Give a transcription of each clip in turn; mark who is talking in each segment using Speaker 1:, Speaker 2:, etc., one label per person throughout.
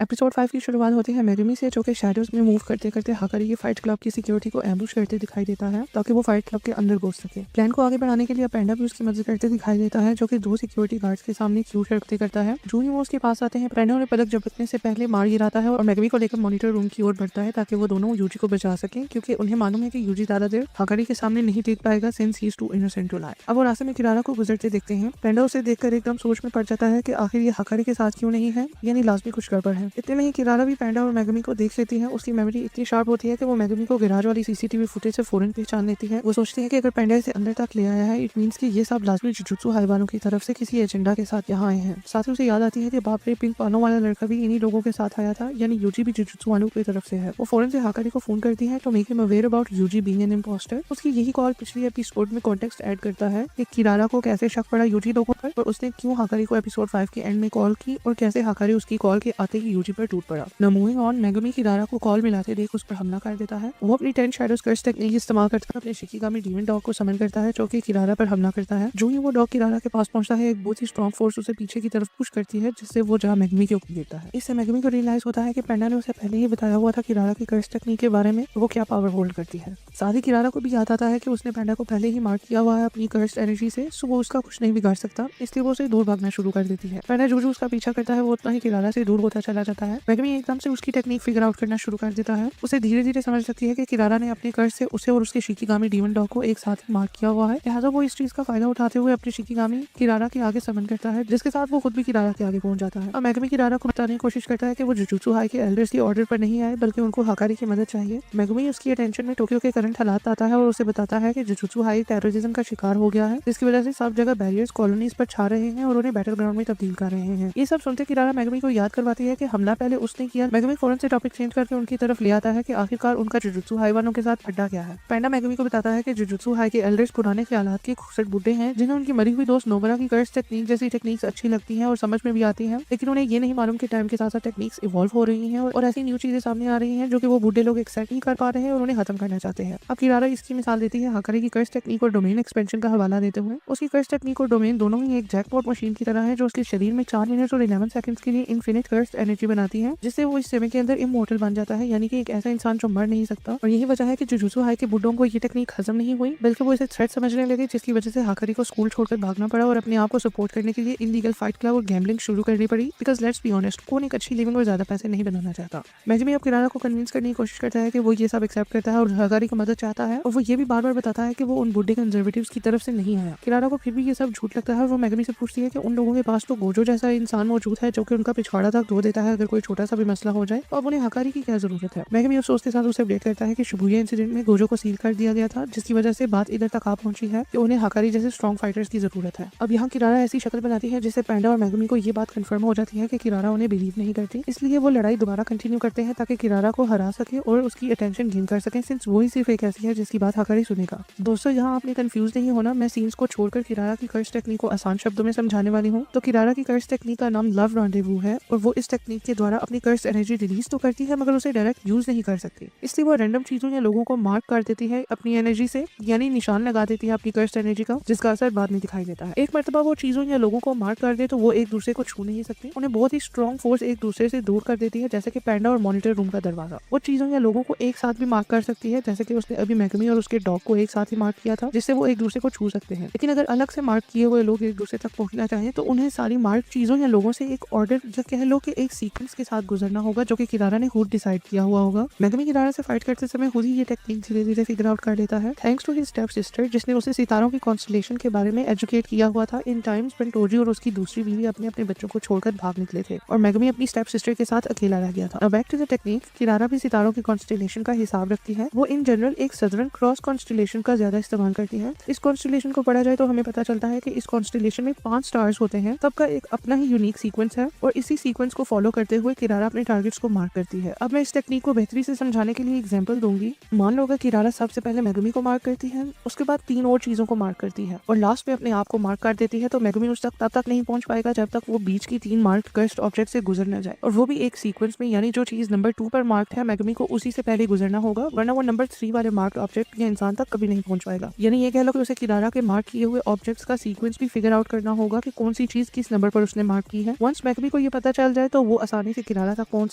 Speaker 1: Episode 5 की शुरुआत होती है मेगुमी से, जो कि शैडोज में मूव करते करते हाकारी की फाइट क्लब की सिक्योरिटी को एम्बुश करते दिखाई देता है ताकि वो फाइट क्लब के अंदर घुस सके। प्लान को आगे बढ़ाने के लिए पैंडा भी उसकी मदद करते दिखाई देता है, जो कि 2 सिक्योरिटी गार्ड्स के सामने क्यू रखते करता है। जो ही वो उसके पास आते हैं, पैंडा उन्हें पलक झपकने से पहले मार गिराता है और मेगुमी को लेकर मॉनिटर रूम की ओर बढ़ता है ताकि वो दोनों यूजी को बचा सकें, क्योंकि उन्हें मालूम है कि यूजी ज्यादा देर हाकारी के सामने नहीं टिक पाएगा since he is too innocent to life. अब वो रास्ते में किरारा को गुजरते देखते हैं। पैंडा उसे देखकर एकदम सोच में पड़ जाता है कि आखिर ये हाकारी के साथ क्यों नहीं है, यानी लाजमी कुछ गड़बड़ है। इतने में ही किरारा भी पैंडा और मेगुमी को देख लेती है। उसकी मेमोरी इतनी शार्प होती है कि वो मेगुमी को गैराज वाली सीसीटीवी फुटेज से फौरन पहचान लेती है। वो सोचती है कि अगर पैंडा इसे अंदर तक ले आया है, इट मींस कि ये सब लाजमी जुजुत्सु हाइवानों की तरफ से किसी एजेंडा के साथ यहाँ आए हैं। साथ ही उसे याद आती है कि बाप रे, पिंक पानों वाला लड़का भी इन्हीं लोगों के साथ आया था, यानी यूजी भी जुजुत्सु वालों की तरफ से है। वो फौरन से हाकारी को फोन करती है तो make him aware about Yuji being an impostor. उसकी यही कॉल पिछली एपिसोड में कॉन्टेक्स्ट ऐड करता है कि किरारा को कैसे शक पड़ा यूजी लोगों पर और उसने क्यों हाकारी को एपिसोड 5 के एंड में कॉल की और कैसे हाकारी उसकी कॉल के आते ही यूजी पर टूट पड़ा। नाउ मूविंग ऑन, मेगुमी किरारा को कॉल मिलाते देख उस पर हमला कर देता है। वो अपनी 10 शैडोज कर्स टेक्निक इस्तेमाल करता है, अपने शिकिगामी डीमन डॉग को समन करता है, जो कि किरारा पर हमला करता है। जो ही वो डॉग किरारा के पास पहुंचता है, एक बहुत ही स्ट्रॉन्ग फोर्स उसे पीछे की तरफ पुश करती है, जिससे वो जहाँ मेगुमी के ऊपर गिरता है। इससे मेगुमी को रियलाइज होता है कि पैंडा ने उसे पहले ही बताया हुआ था किरारा की कर्स टेक्निक के बारे में, वो क्या पावर होल्ड करती है। साथ ही किरारा को भी याद आता है कि उसने पैंडा को पहले ही मार्क किया हुआ है अपनी कर्स एनर्जी से, सो वो उसका कुछ नहीं बिगाड़ सकता, इसलिए वो उसे दूर भागना शुरू कर देती है। पैंडा जो उसका पीछा करता है, वो उतना ही किरारा से दूर होता चला जाता है। मेगुमी एकदम से उसकी टेक्निक फिगर आउट करना शुरू कर देता है। उसे धीरे धीरे समझ सकती है कि किरारा ने अपने कर्स से उसे और उसके शिकिगामी डीमन डॉग को एक साथ ही मार्क किया हुआ है, लिहाजा वो इस चीज का फायदा उठाते हुए अपने शिकिगामी किरारा के आगे समन करता है, जिसके साथ वो खुद भी किरारा के आगे पहुंच जाता है। और मेगुमी किरारा को बताने की कोशिश करता है कि वो जुजुत्सु हाई के एल्डर्स के ऑर्डर पर नहीं आए, बल्कि उनको हाकारी की मदद चाहिए। मेगुमी उसकी अटेंशन में टोक्यो के करंट हालात आता है और उसे बताता है कि जुजुत्सु हाई टेररिज्म का शिकार हो गया है, जिसकी वजह से सब जगह बैरियर्स कॉलोनीज पर छा रहे हैं और उन्हें बैटल ग्राउंड में तब्दील कर रहे हैं। ये सब सुनते किरारा मेगुमी को याद करवाती है कि हमला पहले उसने किया। मेगुमी फौरन से टॉपिक चेंज करके उनकी तरफ ले आता है कि आखिरकार उनका जुजुत्सु हाई वालों के साथ अड्डा क्या है। पैंडा मेगुमी को बताता है कि जुजुत्सु हाई के एल्डर्स पुराने ख्यालात के खूबसूरत बुड्ढे हैं, जिन्हें उनकी मरी हुई दोस्त नोबरा की कर्स टेक्निक जैसी टेक्निक्स अच्छी लगती हैं और समझ में भी आती हैं, लेकिन उन्हें ये नहीं मालूम कि टाइम के साथ साथ टेक्निक्स इवॉल्व हो रही हैं और ऐसी न्यू चीजें सामने आ रही हैं जो कि वो बुड्ढे लोग एक्सेप्ट नहीं कर पा रहे हैं और उन्हें खत्म करना चाहते हैं। अब किरारा इसकी मिसाल देती है हाकारी की कर्स टेक्निक और डोमेन एक्सपेंशन का हवाला देते हुए। उसकी कर्स टेक्निक और डोमेन दोनों ही एक जैकपॉट मशीन की तरह है, जो उसके शरीर में 4 मिनट और 11 सेकंड्स के लिए इनफिनिट कर्स एनर्जी बनाती है, जिससे वो इस समय के अंदर इमोर्टल बन जाता है, यानी कि एक ऐसा इंसान जो मर नहीं सकता। और यही वजह है कि जुजुत्सु हाई के बुड्ढों को ये टेक्निक हजम नहीं हुई, बल्कि वो इसे थ्रेट समझने लगे, जिसकी वजह से हाकारी को स्कूल छोड़कर भागना पड़ा और अपने आप को सपोर्ट करने के लिए इलीगल फाइट क्लब और गैम्बलिंग शुरू करनी पड़ी। बिकॉज लेट्स बी ऑनेस्ट, कौन एक अच्छी लिविंग और ज्यादा पैसे नहीं बनाना चाहता। मेगुमी अब किरारा को कन्विंस करने की कोशिश करता है कि वो ये सब एक्सेप्ट करता है और हाकारी की मदद चाहता है, और वो ये भी बार बार बताता है कि वो उन बुड्ढे कंजर्वेटिव्स की तरफ से नहीं आया। किरारा को फिर भी ये सब झूठ लगता है और वो मेगुमी से पूछती है कि उन लोगों के पास तो गोजो जैसा इंसान मौजूद है, जो कि उनका पिछवाड़ा तक धो देता है अगर कोई छोटा सा भी मसला हो जाए, और उन्हें हाकारी की क्या जरूरत है। मेगुमी अफसोस के साथ उसे अपडेट करता है कि शिबुया इंसिडेंट में गोजो को सील कर दिया गया था, जिसकी वजह से बात इधर तक आ पहुंची है कि उन्हें हाकारी जैसे स्ट्रॉन्ग फाइटर्स की जरूरत है। अब यहाँ किरारा ऐसी शक्ल बनाती है जिससे पैंडा और मेगुमी को ये बात कंफर्म हो जाती है कि किरारा उन्हें बिलीव नहीं करती, इसलिए वो लड़ाई दोबारा कंटिन्यू करते हैं ताकि किरारा को हरा सके और उसकी अटेंशन गेन कर सके, सिंस वही सिर्फ एक ऐसी है जिसकी बात हाकारी सुनेगा। दोस्तों, यहाँ आपने कंफ्यूज नहीं होना, मैं सीन्स को छोड़कर किरारा की कर्स टेक्निक को आसान शब्दों में समझाने वाली हूँ। तो किरारा की कर्स टेक्निक का नाम लव रॉन्डेवू है और वो इस टेक्निक के द्वारा अपनी कर्स एनर्जी रिलीज तो करती है, मगर उसे डायरेक्ट यूज नहीं कर सकती, इसलिए वो रैंडम चीजों या लोगों को मार्क कर देती है अपनी एनर्जी से, यानी निशान लगा देती है अपनी कर्स एनर्जी का, जिसका असर बाद में दिखाई देता है। एक मर्तबा वो चीजों या लोगों को मार्क कर दे तो वो एक दूसरे को छू नहीं सकते, उन्हें बहुत ही स्ट्रॉन्ग फोर्स एक दूसरे से दूर कर देती है, जैसे कि पैंडा और मॉनिटर रूम का दरवाजा। वो चीजों या लोगों को एक साथ भी मार्क कर सकती है, जैसे कि उसने अभी मेगुमी और उसके डॉग को एक साथ ही मार्क किया था, जिससे वो एक दूसरे को छू सकते हैं। लेकिन अगर अलग से मार्क किए हुए लोग एक दूसरे तक पहुंचना चाहें तो उन्हें सारी मार्क चीजों या लोगों से एक ऑर्डर या कह लो कि एक सीक्वेंस के साथ गुजरना होगा, जो कि किरारा ने खुद डिसाइड किया हुआ होगा। मेगुमी किरारा से फाइट करते समय खुद ही ये टेक्निक धीरे धीरे फिगर आउट कर लेता है, thanks to his step sister, जिसने उसे सितारों की कॉन्स्टलेशन के बारे में एजुकेट किया हुआ था इन टाइम्स व्हेन टोजी और उसकी दूसरी बीवी अपने अपने बच्चों को छोड़कर भाग निकले थे और मेगुमी अपनी स्टेप सिस्टर के साथ अकेला रह गया था। बैक टू द टेक्निक, किरारा भी सितारों की कॉन्स्टलेशन का हिसाब रखती है। वो इन जनरल एक सदर्न क्रॉस कॉन्स्टलेशन का ज्यादा इस्तेमाल करती है। इस कॉन्स्टलेशन को पढ़ा जाए तो हमें पता चलता है कि इस कॉन्स्टलेशन में 5 स्टार्स होते हैं, सबका एक अपना ही यूनिक सीक्वेंस है और इसी सीक्वेंस को फॉलो करते हुए किरारा अपने टारगेट्स को मार्क करती है। अब मैं इस टेक्निक को बेहतरी से समझाने के लिए एग्जांपल दूंगी। मान लो कि किरारा सबसे पहले मेगुमी को मार्क करती है, उसके बाद 3 और चीजों को मार्क करती है और लास्ट में अपने आप को मार्क कर देती है, तो मेगुमी उस तक तब तक नहीं पहुंच पाएगा जब तक वो बीच की 3 मार्क कर्स्ड ऑब्जेक्ट से गुजर न जाए, और वो भी एक सीक्वेंस में, यानी जो चीज नंबर 2 पर मार्क है मेगुमी को उसी से पहले गुजरना होगा, वरना वो नंबर 3 वाले मार्क ऑब्जेक्ट या इंसान तक कभी नहीं पहुंच पाएगा। यानी ये कह लो कि उसे किरारा के मार्क किए हुए ऑब्जेक्ट्स का सीक्वेंस भी फिगर आउट करना होगा कि कौन सी चीज किस नंबर पर उसने मार्क की है। वंस मेगुमी को ये पता चल जाए तो वो आसानी से किरारा तक पहुंच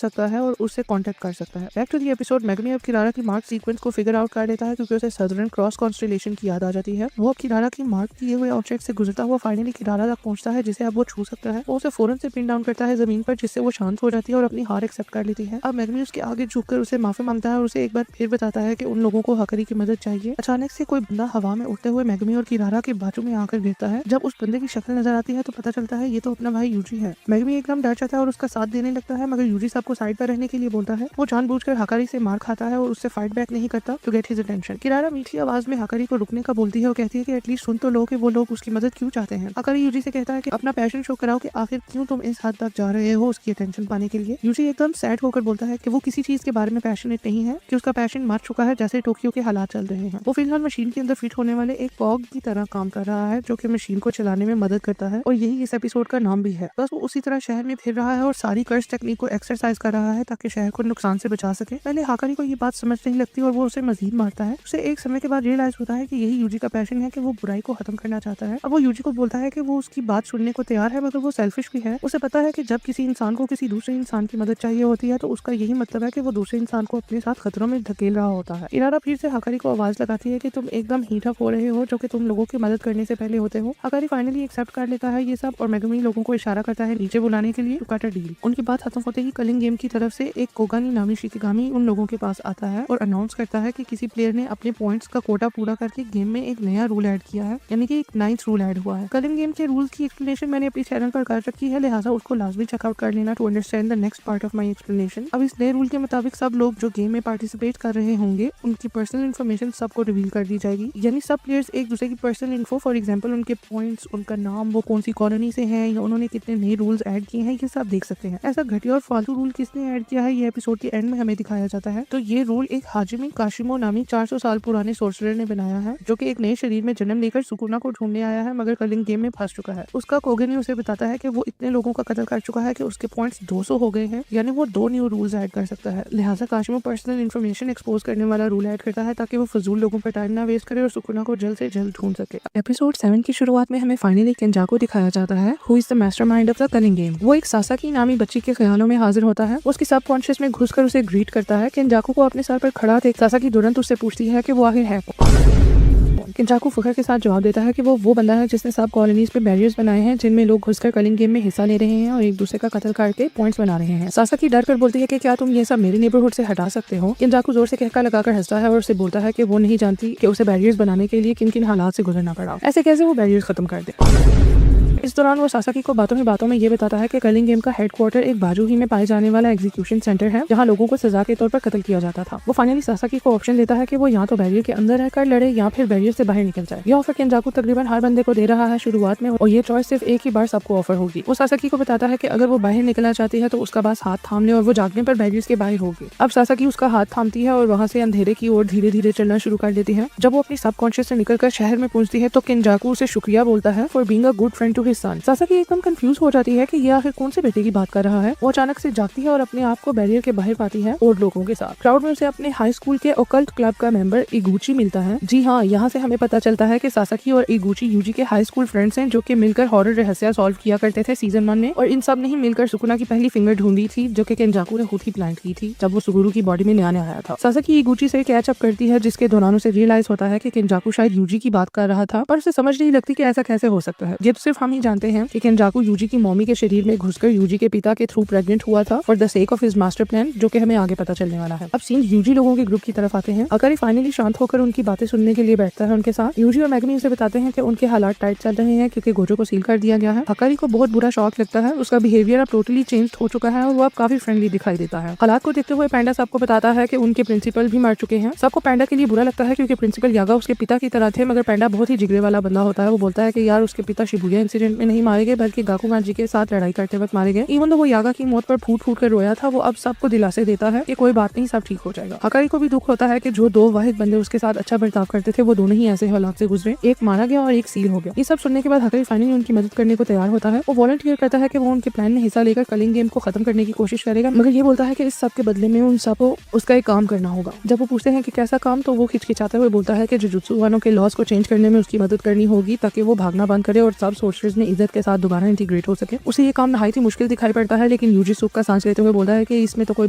Speaker 1: सकता है और उससे कांटेक्ट कर सकता है। बैक टू दी एपिसोड, मेगमी अब किरारा की मार्क सीक्वेंस को फिगर आउट कर लेता है क्योंकि उसे सदर्न क्रॉस कॉन्स्टेलेशन की याद आ जाती है। वो अब किरारा की मार्क किए हुए ऑब्जेक्ट से गुजरता हुआ फाइनली किरारा तक पहुंचता है जिसे अब वो छू सकता है। वो उसे फौरन से पिन डाउन करता है जमीन पर, जिससे वो शांत हो जाती है और अपनी हार एक्सेप्ट कर लेती है। अब मेगमी उसके आगे झुककर उसे माफी मांगता है और उसे एक बार फिर बताता है कि उन लोगों को हकरी की मदद चाहिए। अचानक से कोई बंदा हवा में उड़ते हुए मेगमी और किरारा के बाजू में आकर गिरता है। जब उस बंदे की शक्ल नजर आती है तो पता चलता है ये तो अपना भाई यूजी है। मेगमी एकदम डर जाता है और उसका साथ देने लगता है, मगर यूजी सबको साइड पर रहने के लिए बोलता है। वो जानबूझकर हकारी से मार खाता है और उससे फाइट बैक नहीं करता टू गेट हिज अटेंशन। किरारा मीठी आवाज में हकारी को रुकने का बोलती है और कहती है कि एटलीस्ट सुन तो लो कि वो लोग उसकी मदद क्यों चाहते हैं। हकारी यूजी से कहता है कि अपना पैशन शो कराओ कि आखिर क्यों तुम इस हद तक जा रहे हो उसकी अटेंशन पाने के लिए। यूजी एकदम सैड होकर बोलता है कि वो किसी चीज के बारे में पैशनेट नहीं है, कि उसका पैशन मर चुका है जैसे टोक्यो के हालात चल रहे हैं। वो फिलहाल मशीन के अंदर फिट होने वाले एक कॉग की तरह काम कर रहा है जो कि मशीन को चलाने में मदद करता है और यही इस एपिसोड का नाम भी है। बस वो उसी तरह शहर में फिर रहा है और सारी कर्स टेक्निक को एक्सरसाइज कर रहा है ताकि शहर को नुकसान से बचा सके। पहले हाकारी को ये बात समझ नहीं लगती और वो उसे मजीद मारता है। उसे एक समय के बाद रियलाइज होता है कि यही यूजी का पैशन है कि वो बुराई को खत्म करना चाहता है। अब वो यूजी को बोलता है कि वो उसकी बात सुनने को तैयार है, मगर वो सेल्फिश भी है। उसे पता है कि जब किसी इंसान को किसी दूसरे इंसान की मदद चाहिए होती है तो उसका यही मतलब है कि वो दूसरे इंसान को अपने साथ खतरों में धकेल रहा होता है। किरारा फिर से हाकारी को आवाज लगाती है कि तुम एकदम हीट अप हो रहे हो जो कि तुम लोगों की मदद करने से पहले होते हो। हाकारी फाइनली एक्सेप्ट कर लेता है ये सब और मेगमी लोगों को इशारा करता है नीचे बुलाने के लिए टू कट अ डील। उनकी बात खत्म होते ही कलिंग गेम की तरफ से एक कोगानी नामी शिकिगामी उन लोगों के पास आता है और अनाउंस करता है कि किसी प्लेयर ने अपने पॉइंट्स का कोटा पूरा करके गेम में एक नया रूल ऐड किया है, यानी कि एक 9th रूल ऐड हुआ है। कलिंग गेम के रूल्स की एक्सप्लेनेशन मैंने अपने चैनल पर कर रखी है, लिहाजा उसको लाजमी चेकआउट कर लेना to understand the next part of my explanation. अब इस नए रूल के मुताबिक सब लोग जो गेम में पार्टिसिपेट कर रहे होंगे उनकी पर्सनल इन्फॉर्मेशन सबको रिवील कर दी जाएगी, यानी सब प्लेयर्स एक दूसरे की पर्सनल इन्फो, फॉर एग्जांपल उनके पॉइंट्स, उनका नाम, वो कौन सी कॉलोनी से हैं या उन्होंने कितने नए रूल्स ऐड किए हैं, ये सब देख सकते हैं। ऐसा घटिया और फालतू रूल किसने ऐड किया है ये एपिसोड के एंड में हमें दिखाया जाता है। तो ये रूल एक हाजिमी काशिमो नामी 400 साल पुराने सोर्सरर ने बनाया है जो कि एक नए शरीर में जन्म लेकर सुकुना को ढूंढने आया है, मगर कलिंग गेम में फंस चुका है। उसका कोगेनी उसे बताता है कि वो इतने लोगों का कत्ल कर चुका है कि उसके पॉइंट्स 200 हो गए हैं, यानी वो 2 न्यू रूल्स ऐड कर सकता है। लिहाजा काशिमो पर्सनल इन्फॉर्मेशन एक्सपोज करने वाला रूल ऐड करता है ताकि वो फजूल लोगों पर टाइम ना वेस्ट करे और सुकुना को जल्द से जल्द ढूंढ सके। एपिसोड 7 की शुरुआत में हमें फाइनली केंजाको दिखाया जाता है, who is the mastermind of the culling game. वो एक सासाकी नामी बच्ची के ख्यालों में हाजिर होता है, उसकी सबकॉन्शियस में घुसकर उसे ग्रीट करता है। केंजाको को अपने सर पर खड़ा देख सासाकी तुरंत उससे पूछती है कि वो आखिर है कौन। केंजाको फखर के साथ जवाब देता है कि वो बंदा है जिसने सब कॉलोनीज पे बैरियर्स बनाए हैं जिनमें लोग घुसकर कलिंग गेम में हिस्सा ले रहे हैं और एक दूसरे का कत्ल करके पॉइंट्स बना रहे हैं। सासाकी डर कर बोलती है कि क्या तुम ये सब मेरे नेबरहुड से हटा सकते हो। केंजाको जोर से कहकर लगाकर हंसता है और उसे बोलता है कि वो नहीं जानती कि उसे बैरियर्स बनाने के लिए किन किन हालात से गुजरना पड़ा, ऐसे कैसे वो बैरियर्स खत्म कर दे। इस दौरान वो सासाकी को बातों में ये बताता है कि कलिंग गेम का हेडक्वार्टर एक बाजू ही में पाए जाने वाला एग्जीक्यूशन सेंटर है जहाँ लोगों को सजा के तौर पर कत्ल किया जाता था। वो फाइनली सासाकी को ऑप्शन देता है कि वो या तो बैरियर के अंदर रहकर लड़े या फिर बैरियर से बाहर निकल जाए। ये ऑफर केंजाको तकरीबन हर बंदे को दे रहा है शुरुआत में और ये चॉइस सिर्फ एक ही बार सबको ऑफर होगी। वो सासाकी को बताता है कि अगर वो बाहर निकलना चाहती है तो उसका बस हाथ थाम ले और वो जागने पर बैरियर्स के बाहर होगी। अब सासाकी उसका हाथ थामती है और वहाँ से अंधेरे की ओर धीरे धीरे चलना शुरू कर देती है। जब वो अपनी सबकॉन्शियस से निकलकर शहर में पहुंचती है तो केंजाको उसे शुक्रिया बोलता है for being a good friend to his son. Sasaki एकदम कंफ्यूज हो जाती है कि ये आखिर कौन से बेटे की बात कर रहा है। वो अचानक से जागती है और अपने आप को बैरियर के बाहर पाती है और लोगों के साथ। क्राउड में उसे अपने हाई स्कूल के ओकल्ट क्लब का मेंबर इगुची मिलता है। जी हाँ, यहाँ से हमें पता चलता है कि सासाकी और इगुची यूजी के हाई स्कूल फ्रेंड्स हैं जो कि मिलकर हॉरर रहस्य सॉल्व किया करते थे सीजन 1 में, और इन सब ने ही मिलकर सुकुना की पहली फिंगर ढूंढी थी जो कि केंजाको ने खुद ही प्लान की थी जब वो सुगुरु की बॉडी में नया आया था। सासाकी इगुची से कैच अप करती है जिसके दौरान उसे रियलाइज होता है कि केंजाको शायद यूजी की बात कर रहा था, पर उसे समझ नहीं लगती कि ऐसा कैसे हो सकता है। ये तो सिर्फ हम ही जानते हैं कि केंजाको यूजी की मॉमी के शरीर में घुसकर यूजी के पिता के थ्रू प्रेग्नेंट हुआ था for the sake of his master plan, जो कि हमें आगे पता चलने वाला है। अब सीन यूजी लोगों के ग्रुप की तरफ आते हैं। अकारी फाइनली शांत होकर उनकी बातें सुनने के लिए बैठता है उनके साथ। यूजी और मेगमी उसे बताते हैं कि उनके हालात टाइट चल रहे हैं क्योंकि गोजो को सील कर दिया गया है। अकारी को बहुत बुरा शॉक लगता है, उसका बिहेवियर अब टोटली चेंज हो चुका है और वो अब काफी फ्रेंडली दिखाई देता है। हालात को देखते हुए पैंडा सबको बताता है कि उनके प्रिंसिपल भी मर चुके हैं। सबको पैंडा के लिए बुरा लगता है क्योंकि प्रिंसिपल यागा उसके पिता की तरह थे, मगर पैंडा बहुत ही जिगरे वाला बंदा होता है। वो बोलता है कि यार उसके पिता शिबुया इंसिडेंट में नहीं मारे गए बल्कि गाकुगान जी के साथ लड़ाई करते वक्त मारे गए। इवन तो वो यागा की मौत पर फूट फूट कर रोया था, वो अब सबको दिलासे देता है कि कोई बात नहीं, सब ठीक हो जाएगा। हकारी को भी दुख होता है कि जो 2 वाहिद बंदे उसके साथ अच्छा बर्ताव करते थे वो दोनों ही ऐसे हालात से गुजरे, एक मारा गया और एक सील हो गया। ये सब सुनने के बाद हकारी फाइनली उनकी मदद करने को तैयार होता है। वो वॉलंटियर करता है कि वो उनके प्लान में हिस्सा लेकर कलिंग गेम को खत्म करने की कोशिश करेगा, मगर ये बोलता है कि इस सब के बदले में उन सबको उसका एक काम करना होगा। जब वो पूछते हैं कि कैसा काम, तो वो खिचखिचाते हुए बोलता है कि जुजुत्सु वानों के लॉस को चेंज करने में उसकी मदद करनी होगी ताकि वो भागना बंद करे और सब सोर्सर्स में इज्जत के साथ दोबारा इंटीग्रेट हो सके। उसे ये काम नहायत ही मुश्किल दिखाई पड़ता है, लेकिन यूजी सुख का सांस लेते हुए बोलता है कि इसमें तो कोई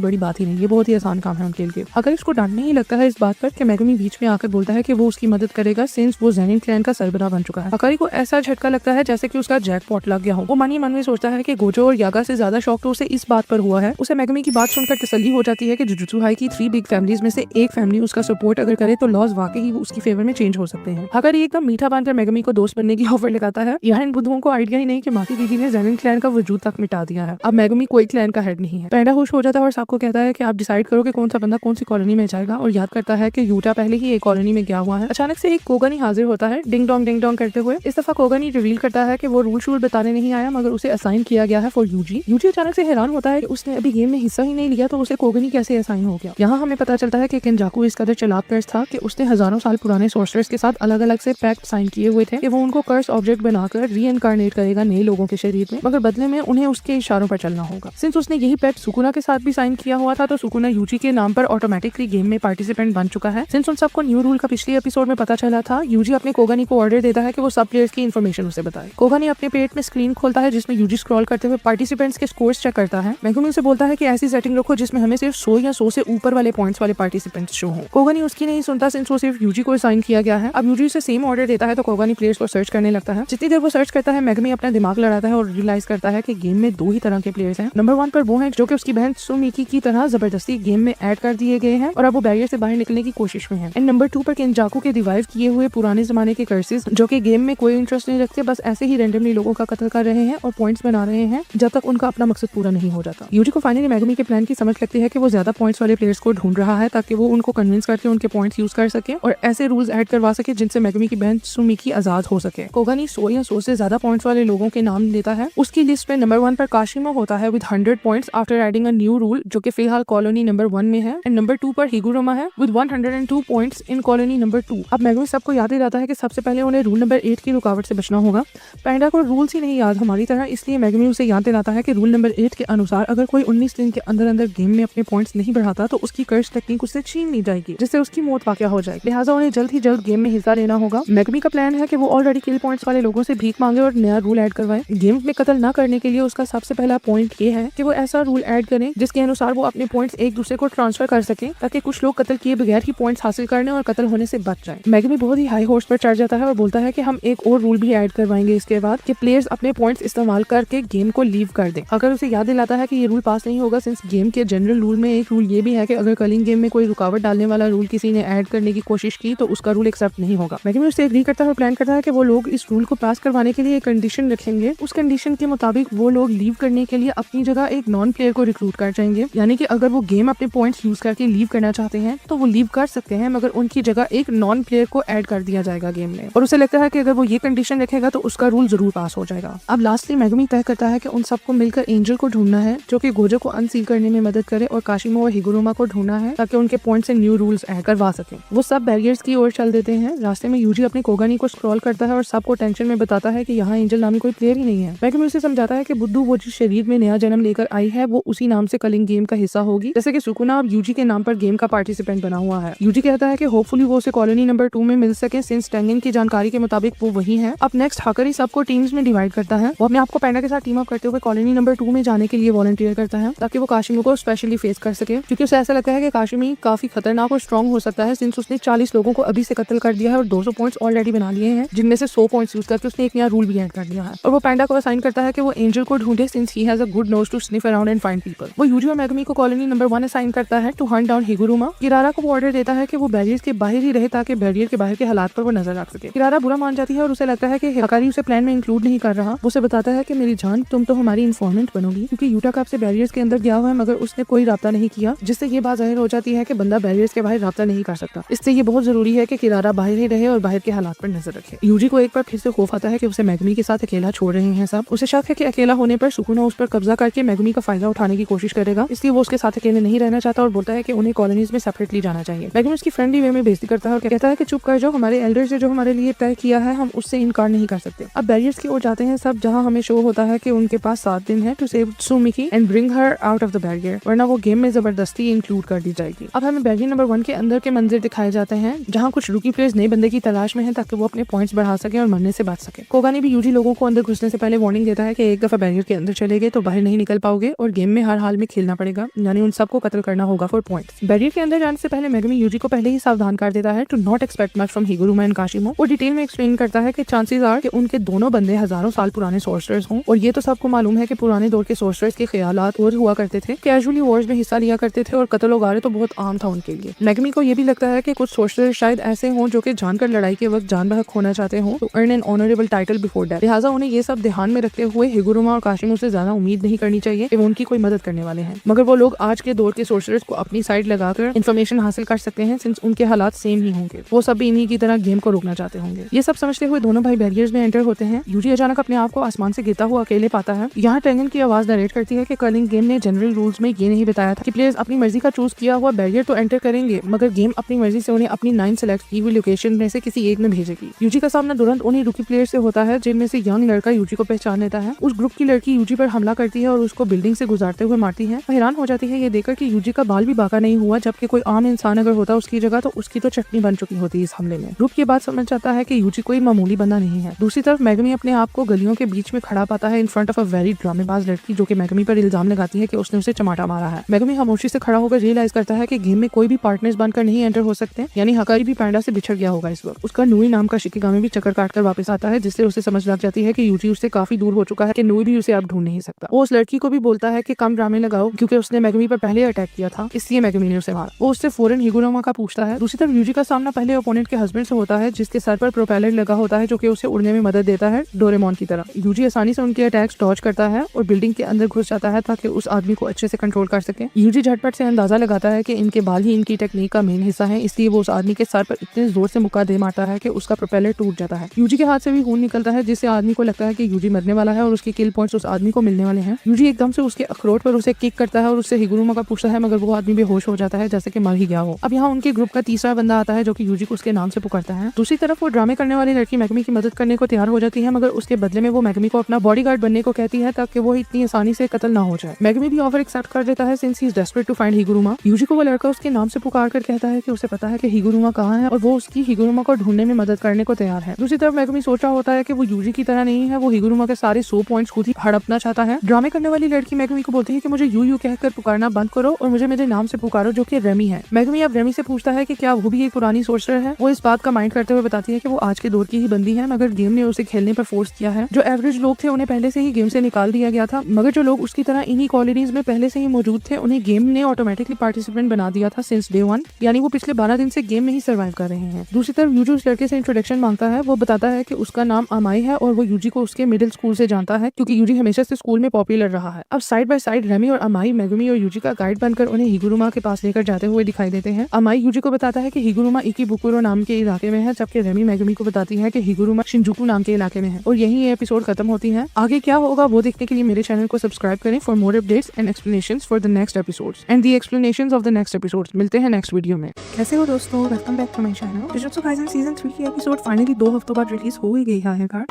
Speaker 1: बड़ी बात ही नहीं, ये बहुत ही आसान काम है उनके लिए। अगर इसको डांटने ही लगता है इस बात पर कि मेगुमी बीच में आकर बोलता है कि वो उसकी मदद करेगा सिंस वो ज़ेनिन क्लैन का सरबराह बन चुका है। हकारी को ऐसा झटका लगता है जैसे कि उसका जैकपॉट लग गया हो। वो मन ही मन में सोचता है कि गोजो और यागा से ज्यादा शौक तो उसे इस बात पर हुआ है। उसे मेगुमी की बात सुनकर तसल्ली हो जाती है कि जुजुत्सु हाई की 3 बिग फैमिलीज में से एक फैमिली उसका सपोर्ट अगर करे तो लॉज वाकई ही उसकी फेवर में चेंज हो सकते हैं। हकारी एकदम मीठा बनकर मेगुमी को दोस्त बनने की ऑफर लगाता है। यहाँ इन बुद्धुओं को आइडिया ही नहीं कि माकी दीदी ने ज़ेनिन क्लैन का वजूद तक मिटा दिया है। अब मेगुमी कोई क्लैन का हेड नहीं है। पैंडा खुश हो जाता है और सबको कहता है कि आप डिसाइड करो कि कौन सा बंदा कौन सी कॉलोनी में जाएगा, और याद करता है कि यूटा पहले ही एक कॉलोनी में गया हुआ है। अचानक से एक कोगनी हाजिर होता है डिंग डोंग करते हुए। इस दफा कोगनी रिवील करता है कि वो रूल शूल बताने नहीं आया, मगर उसे असाइन किया गया है फॉर यूजी। यूजी अचानक से हैरान होता है कि उसने अभी गेम में हिस्सा ही नहीं लिया तो उसे कोगनी कैसे असाइन हो गया। यहाँ हमें पता चलता है कि केंजाकू इस कदर चालाक कर्स था कि उसने हजारों साल पुराने सोर्सरर्स के साथ अलग अलग से पैक्ट साइन किए हुए थे कि वो उनको कर्स ऑब्जेक्ट बनाकर रीइनकार्नेट करेगा नए लोगों के शरीर में, मगर बदले में उन्हें उसके इशारों पर चलना होगा। सिंस उसने यही पैक्ट सुकुना के साथ भी साइन किया हुआ था तो सुकुना यूजी के नाम पर ऑटोमेटिकली गेम में पार्टिसिपेंट बन चुका है। सिंस उन सबको न्यू रूल का पिछले एपिसोड में पता चला था, यूजी अपने कोगनी को ऑर्डर देता है कि वो सब प्लेयर्स की इन्फॉर्मेशन उसे बताए। कोगनी अपने पेट में स्क्रीन खोलता है जिसमें यूजी स्क्रॉल करते हुए पार्टिसिपेंट्स के स्कोर्स चेक करता है। मेगुमी से बोलता है कि ऐसी सेटिंग रखो जिसमें हमें सिर्फ 100 या 100 से ऊपर वाले पॉइंट्स वाले पार्टिसिपेंट्स शो हो। कोगनी उसकी नहीं सुनता सिंस वो सिर्फ यूजी को असाइन किया गया है। अब यूजी से सेम ऑर्डर देता है तो कोगनी प्लेयर्स को सर्च करने लगता है। जितनी देर वो सर्च करता है मेगुमी अपना दिमाग लड़ाता है और रियलाइज करता है कि गेम में 2 ही तरह के प्लेयर्स हैं। नंबर 1 पर वो हैं जो कि उसकी बहन सुमिकी की तरह जबरदस्ती गेम में ऐड कर दिए गए हैं और अब वो बैरियर से बाहर निकलने की कोशिश में हैं। एंड नंबर 2 पर केंजाकू के रिवाइव किए हुए पुराने जमाने के कर्सेस जो कि गेम में कोई इंटरेस्ट नहीं रखते, बस ऐसे ही रैंडमली लोगों का कत्ल कर रहे हैं और पॉइंट्स बना रहे हैं जब तक उनका अपना मकसद पूरा नहीं हो जाता। यूजी को फाइनली मेगुमी के प्लान की समझ लगती है कि वो ज्यादा पॉइंट्स वाले प्लेयर्स को ढूंढ रहा है ताकि वो उनको कन्विंस करके उनके पॉइंट्स यूज कर सके और ऐसे रूल्स ऐड करवा सके जिनसे मेगुमी की बहन सुमिकी आजाद हो सके। कोगनी 100 या 100 से ज्यादा पॉइंट्स वाले लोगों के नाम लेता है। उसकी लिस्ट में नंबर 1 पर काशिमा होता है with 100 points after adding a new rule जो कि फिलहाल कॉलोनी नंबर 1 में है। एंड नंबर 2 पर हिगुरोमा है with 102 points in colony number 2। अब मेगुमी सबको याद ही रहता है कि सबसे पहले उन्हें रूल नंबर 8 की रुकावट से बचना होगा। पैंडा को रूल्स ही नहीं याद हमारी तरह, इसलिए मेगुमी उसे याद दिलाता है कि रूल नंबर 8 के अनुसार अगर कोई 19 दिन के अंदर अंदर गेम में अपने पॉइंट्स नहीं बढ़ाता तो उसकी कर्स टेक्निक उससे छीन ली जाएगी जिससे उसकी मौत वाक़या हो जाएगी। लिहाजा उन्हें जल्द ही जल्द गेम में हिस्सा लेना होगा। मेगुमी का प्लान है कि वो ऑलरेडी किल पॉइंट्स वाले लोगों से भीख मांगे और नया रूल ऐड करवाए। गेम में कत्ल न करने के लिए उसका सबसे पहला पॉइंट ये है कि वो ऐसा रूल ऐड करें जिसके अनुसार वो अपने पॉइंट्स एक दूसरे को ट्रांसफर कर सके ताकि कुछ लोग कत्ल किए बगैर ही पॉइंट्स हासिल करने और कत्ल होने से बच जाए। मेगुमी बहुत ही हाई हॉर्स पर चढ़ जाता है और बोलता है कि हम एक और रूल भी ऐड करवाएंगे इसके बाद कि प्लेयर्स अपने पॉइंट्स इस्तेमाल करके गेम को लीव कर दे। अगर उसे याद दिलाता है कि ये रूल पास नहीं होगा सिंस गेम के जनरल रूल में एक रूल ये भी है कि अगर कलिंग गेम में कोई रुकावट डालने वाला रूल किसी ने ऐड करने की कोशिश की तो उसका रूल एक्सेप्ट नहीं होगा। मेगुमी उससे एग्री करता है और प्लान करता है कि वो लोग इस रूल को पास करवाने के लिए एक कंडीशन रखेंगे। उस कंडीशन के मुताबिक वो लोग लीव करने के लिए अपनी जगह एक नॉन प्लेयर को रिक्रूट कर जाएंगे, यानी कि अगर वो गेम अपने पॉइंट्स यूज करके लीव करना चाहते हैं तो वो लीव कर सकते हैं, मगर उनकी जगह एक नॉन प्लेयर को ऐड कर दिया जाएगा गेम में। और उसे लगता है कि अगर वो ये कंडीशन रखेगा तो उसका रूल जरूर पास हो जाएगा। अब लास्टली मेगुमी तय करता है कि उन सबको मिलकर एंजल को ढूंढना है जो कि गोजो को अनसील करने में मदद करे और काशिमा और हिगुरोमा को ढूंढना है ताकि उनके पॉइंट से न्यू रूल्स ऐड करवा सके। वो सब बैरियर्स की ओर चल देते हैं। रास्ते में यूजी अपने कोगनी को स्क्रॉल करता है और सबको टेंशन में बताता है कि यहाँ एंजल नामी कोई प्लेयर ही नहीं है। मेगुमी उसे समझाता है कि बुद्धू वो जिस शरीर में नया जन्म लेकर आई है वो उसी नाम से कलिंग गेम का हिस्सा होगी, जैसे कि सुकुना अब यूजी के नाम पर गेम का पार्टिसिपेंट बना हुआ है। यूजी कहता है कि होपफुली वो उसे कॉलोनी नंबर 2 में मिल सके सिंस टेंगन की जानकारी के मुताबिक वो वही है। अब नेक्स्ट हाकरी सबको टीम्स में डिवाइड करता है। वो अपने आप को पैंडा के साथ टीम अप करते हुए कॉलोनी नंबर 2 में जाने के लिए वॉलंटियर करता है ताकि वो काशिमी को स्पेशली फेस कर सके, क्योंकि उसे ऐसा लगता है कि काशिमी काफी खतरनाक और स्ट्रॉन्ग हो सकता है सिंस उसने 40 लोगों को अभी से कत्ल कर दिया है और 200 पॉइंट्स ऑलरेडी बना लिए हैं, जिनमें से 100 पॉइंट्स यूज करके उसने एक नया रूल भी ऐड कर दिया है। और वो पैंडा को असाइन करता है कि वो एंजल को ढूंढे since he has a good nose to sniff around and find people. वो यूजी और मेगुमी को कॉलोनी नंबर 1 असाइन करता है to hunt down Higuruma. Kirara को वो ऑर्डर देता है कि वो बैरियर के बाहर ही रहे ताकि बैरियर के बाहर के हालात पर वो नजर रख सके। किरारा बुरा मान जाती है और उसे लगता है कि हकारी उसे प्लान में इंक्लूड नहीं कर रहा। वो उसे बताता है कि मेरी जान तुम तो हमारी इन्फॉर्मेंट बनोगी, क्योंकि यूटा कब से बैरियर्स के अंदर गया हुआ है मगर उसने कोई राब्ता नहीं किया, जिससे ये बात जाहिर हो जाती है कि बंदा बैरियर्स के बाहर राब्ता नहीं कर सकता। इससे ये बहुत जरूरी है कि किरारा बाहर ही रहे और बाहर के हालात पर नजर रखे। यूजी को एक बार फिर से खौफ आता है कि उसे मेगुमी के साथ अकेला छोड़ रहे हैं सब। उसे शक है कि अकेला होने पर सुकुना उस पर कब्जा करके मेगुमी का फायदा उठाने की कोशिश करेगा, इसलिए वो उसके साथ अकेले नहीं रहना चाहता और बोलता है कि उन्हें कॉलोनीज में सेपरेटली जाना चाहिए। मेगुमी उसकी फ्रेंडली वे में बेइज्जती करता है और कहता है कि चुप कर जाओ, हमारे एल्डर्स ने जो हमारे लिए तय किया है हम उससे इनकार नहीं कर सकते। अब बैरियर्स की ओर जाते हैं सब, जहाँ हमें शो होता है कि उनके पास 7 दिन है to save Sumiki and bring her out of the barrier, वरना वो गेम में जबरदस्ती इंक्लूड कर दी जाएगी। अब हमें बैरियर नंबर 1 के अंदर के मंदिर दिखाए जाते हैं जहाँ कुछ रूकी प्लेयर्स नए बंदे की तलाश में हैं ताकि वो अपने पॉइंट्स बढ़ा सके और मरने से बच सके। कोगानी भी यूजी लोगों को अंदर घुसने से पहले वार्निंग देता है कि एक दफा बैरियर के अंदर चले गए तो बाहर नहीं निकल पाओगे और गेम में हर हाल में खेलना पड़ेगा, यानी उन सबको कत्ल करना होगा फॉर पॉइंट्स। बैरियर के अंदर जाने से पहले मेगमी यूजी को पहले ही सावधान कर देता है to not expect much from Higuruma and Kashimo. वो डिटेल में एक्सप्लेन करता है कि चांसेस आर कि उनके दोनों बंदे हजारों साल पुराने सोर्सर्स हों और ये तो सबको मालूम है कि पुराने दौर के सोर्सर्स के ख्यालात और हुआ करते थे, कैजुअली वॉर्स में हिस्सा लिया करते थे और कत्ल वगारे तो बहुत आम था उनके लिए। मेगमी को ये भी लगता है कि कुछ सोर्सर्स शायद ऐसे हों जो कि जानकर लड़ाई के वक्त जान बहक होना चाहते हों to earn an honourable title before death. लिहाजा उन्हें ये सब ध्यान में रखते हुए हिगुरुमा और काशिमो से ज्यादा उम्मीद नहीं करनी चाहिए कि वो उनकी कोई मदद करने वाले हैं, मगर वो लोग आज के दौर के सोर्सर्स को अपनी साइड लगाकर इन्फॉर्मेशन हासिल कर सकते हैं सिंस उनके हालात सेम ही होंगे। वो सब भी इन्हीं की तरह गेम को रोकना चाहते होंगे। ये सब समझते हुए दोनों भाई बैरियर्स में एंटर होते हैं। यूजी अचानक अपने आप को आसमान से गिरता हुआ अकेले पाता है। यहाँ टेंगन की आवाज नरेट करती है कि कलिंग गेम ने जनरल रूल्स में ये नहीं बताया था कि प्लेयर्स अपनी मर्जी का चूज किया हुआ बैरियर तो एंटर करेंगे, मगर गेम अपनी मर्जी से उन्हें अपनी 9 सेलेक्ट की हुई लोकेशन में से किसी एक में भेजेगी। यूजी का सामना तुरंत उन्हीं रूकी प्लेयर से होता है जिनमें से यंग लड़का यूजी को पहचान लेता है। उस ग्रुप की लड़की यूजी पर हमला करती है और उसको बिल्डिंग से गुजारते हुए मारती है। हैरान हो जाती है ये देखकर कि यूजी का बाल भी बाका नहीं हुआ, जबकि कोई आम इंसान अगर होता उसकी जगह तो उसकी तो चटनी बन चुकी होती इस हमले में। ग्रुप ये बात समझ जाता है कि यूजी कोई मामूली बंदा नहीं है। दूसरी तरफ मेगमी अपने आप को गलियों के बीच में खड़ा पाता है in front of a very ड्रामेबाज लड़की जो कि मेगमी पर इल्जाम लगाती है कि उसने उसे चमाटा मारा है। मेगमी खामोशी से खड़ा होकर रियलाइज करता है कि गेम में कोई भी पार्टनर्स बनकर नहीं एंटर हो सकते, यानी हकारी भी पैंडा से बिछड़ गया होगा इस वक्त। उसका नूई नाम का शिकिगामी भी चक्कर काटकर वापस आता है, जिससे उसे समझ लग जाती है कि यूजी उससे काफी दूर हो चुका है कि नूई भी उसे अब ढूंढ नहीं सकता। वो उस लड़की को भी बोलता है कि कम ड्रामे लगाओ क्योंकि उसने मेगमी पर पहले अटैक किया था, इसलिए मेगमी ने उसे मारा। वो उससे फौरन हिगुरुमा का पूछता है। दूसरी तरफ यूजी का सामना पहले ओपोनेंट के हस्बैंड से होता है जिसके सर पर प्रोपेलर लगा होता है जो कि उसे उड़ने में मदद देता है डोरेमोन की तरह। यूजी आसानी से उनके अटैक्स डॉज करता है और बिल्डिंग के अंदर घुस जाता है ताकि उस आदमी को अच्छे से कंट्रोल कर सके। यूजी झटपट से अंदाजा लगाता है कि इनके बाल ही इनकी टेक्निक का मेन हिस्सा है, इसलिए वो उस आदमी के सर पर इतने जोर से मुक्का दे मारता है कि उसका प्रोपेलर टूट जाता है। यूजी के हाथ से भी खून निकलता है जिससे आदमी को लगता है कि यूजी मरने वाला है और उसके किल पॉइंट्स उस आदमी को मिलने वाले हैं। यूजी एकदम से उसके अखरोट पर उसे किक करता है और उससे हिगुरुमा का पूछता है, मगर वो आदमी बेहोश हो जाता है जैसे कि मर ही गया हो। अब यहाँ उनके ग्रुप का तीसरा बंदा आता है जो कि यूजी को उसके नाम से पुकारता है। दूसरी तरफ वो ड्रामे करने वाली लड़की मेगमी की मदद करने को तैयार हो जाती है, मगर उसके बदले में वो मेगमी को अपना बॉडीगार्ड बनने को कहती है ताकि वो इतनी आसानी से कत्ल ना हो जाए। मेगमी भी ऑफर एक्सेप्ट कर देता है since he is desperate to find Higuruma. Yuji को वो लड़का उसके नाम से पुकार कर कहता है कि उसे पता है कि हिगुरुमा कहाँ है और वो उसकी हिगुरुमा को ढूंढने में मदद करने को तैयार है। दूसरी तरफ मेगमी सोच रहा होता है कि वो यूजी की तरह नहीं है, वो हिगुरुमा के सारे 100 पॉइंट्स खुद ही हड़पना चाहता है। ड्रामे करने वाली लड़की मेगमी को बोलती है कि मुझे यू कहकर पुकारना बंद करो और मुझे मेरे नाम से पुकारो जो कि रेमी है। मेगमी अब रेमी से पूछता है कि क्या वो भी एक पुरानी सोर्सर है। वो इस बात का माइंड करते हुए बताती है कि वो आज के दौर की ही बंदी है, मगर गेम ने उसे खेलने पर फोर्स किया है। जो एवरेज लोग थे उन्हें पहले से ही गेम से निकाल दिया गया था, मगर जो लोग उसकी तरह इन्हीं कॉलोनीज में पहले से ही मौजूद थे उन्हें गेम ने ऑटोमेटिकली पार्टिसिपेंट बना दिया था सिंस डे 1, यानी वो पिछले 12 दिन से गेम में ही सर्वाइव कर रहे हैं। दूसरी तरफ यूजी उस लड़के से इंट्रोडक्शन मांगता है। वो बताता है कि उसका नाम अमाई है और वो यूजी को उसके मिडिल स्कूल से जानता है क्योंकि यूजी हमेशा से स्कूल में पॉपुलर रहा है। अब साइड बाय साइड रेमी और अमाई मेगुमी और यूजी का गाइड बनकर उन्हें हिगुरुमा के पास लेकर जाते हुए दिखाई देते हैं। अमाई यूजी को बताता है कि हिगुरुमा इकिबुकुरो नाम के इलाके में है, जबकि रेमी मेगुमी को बताती है कि हिगुरुमा शिंजुकू नाम के इलाके में है। और यही ये एपिसोड खत्म होती है। आगे क्या होगा वो देखने के लिए मेरे चैनल को सब्सक्राइब करें for more updates and explanations for the next episodes and the explanations of the next episodes. मिलते हैं नेक्स्ट वीडियो में। कैसे हो दोस्तों, welcome back to my channel. Jujutsu Kaisen season 3 की एपिसोड फाइनली 2 हफ्तों बाद रिलीज हो ही गई है।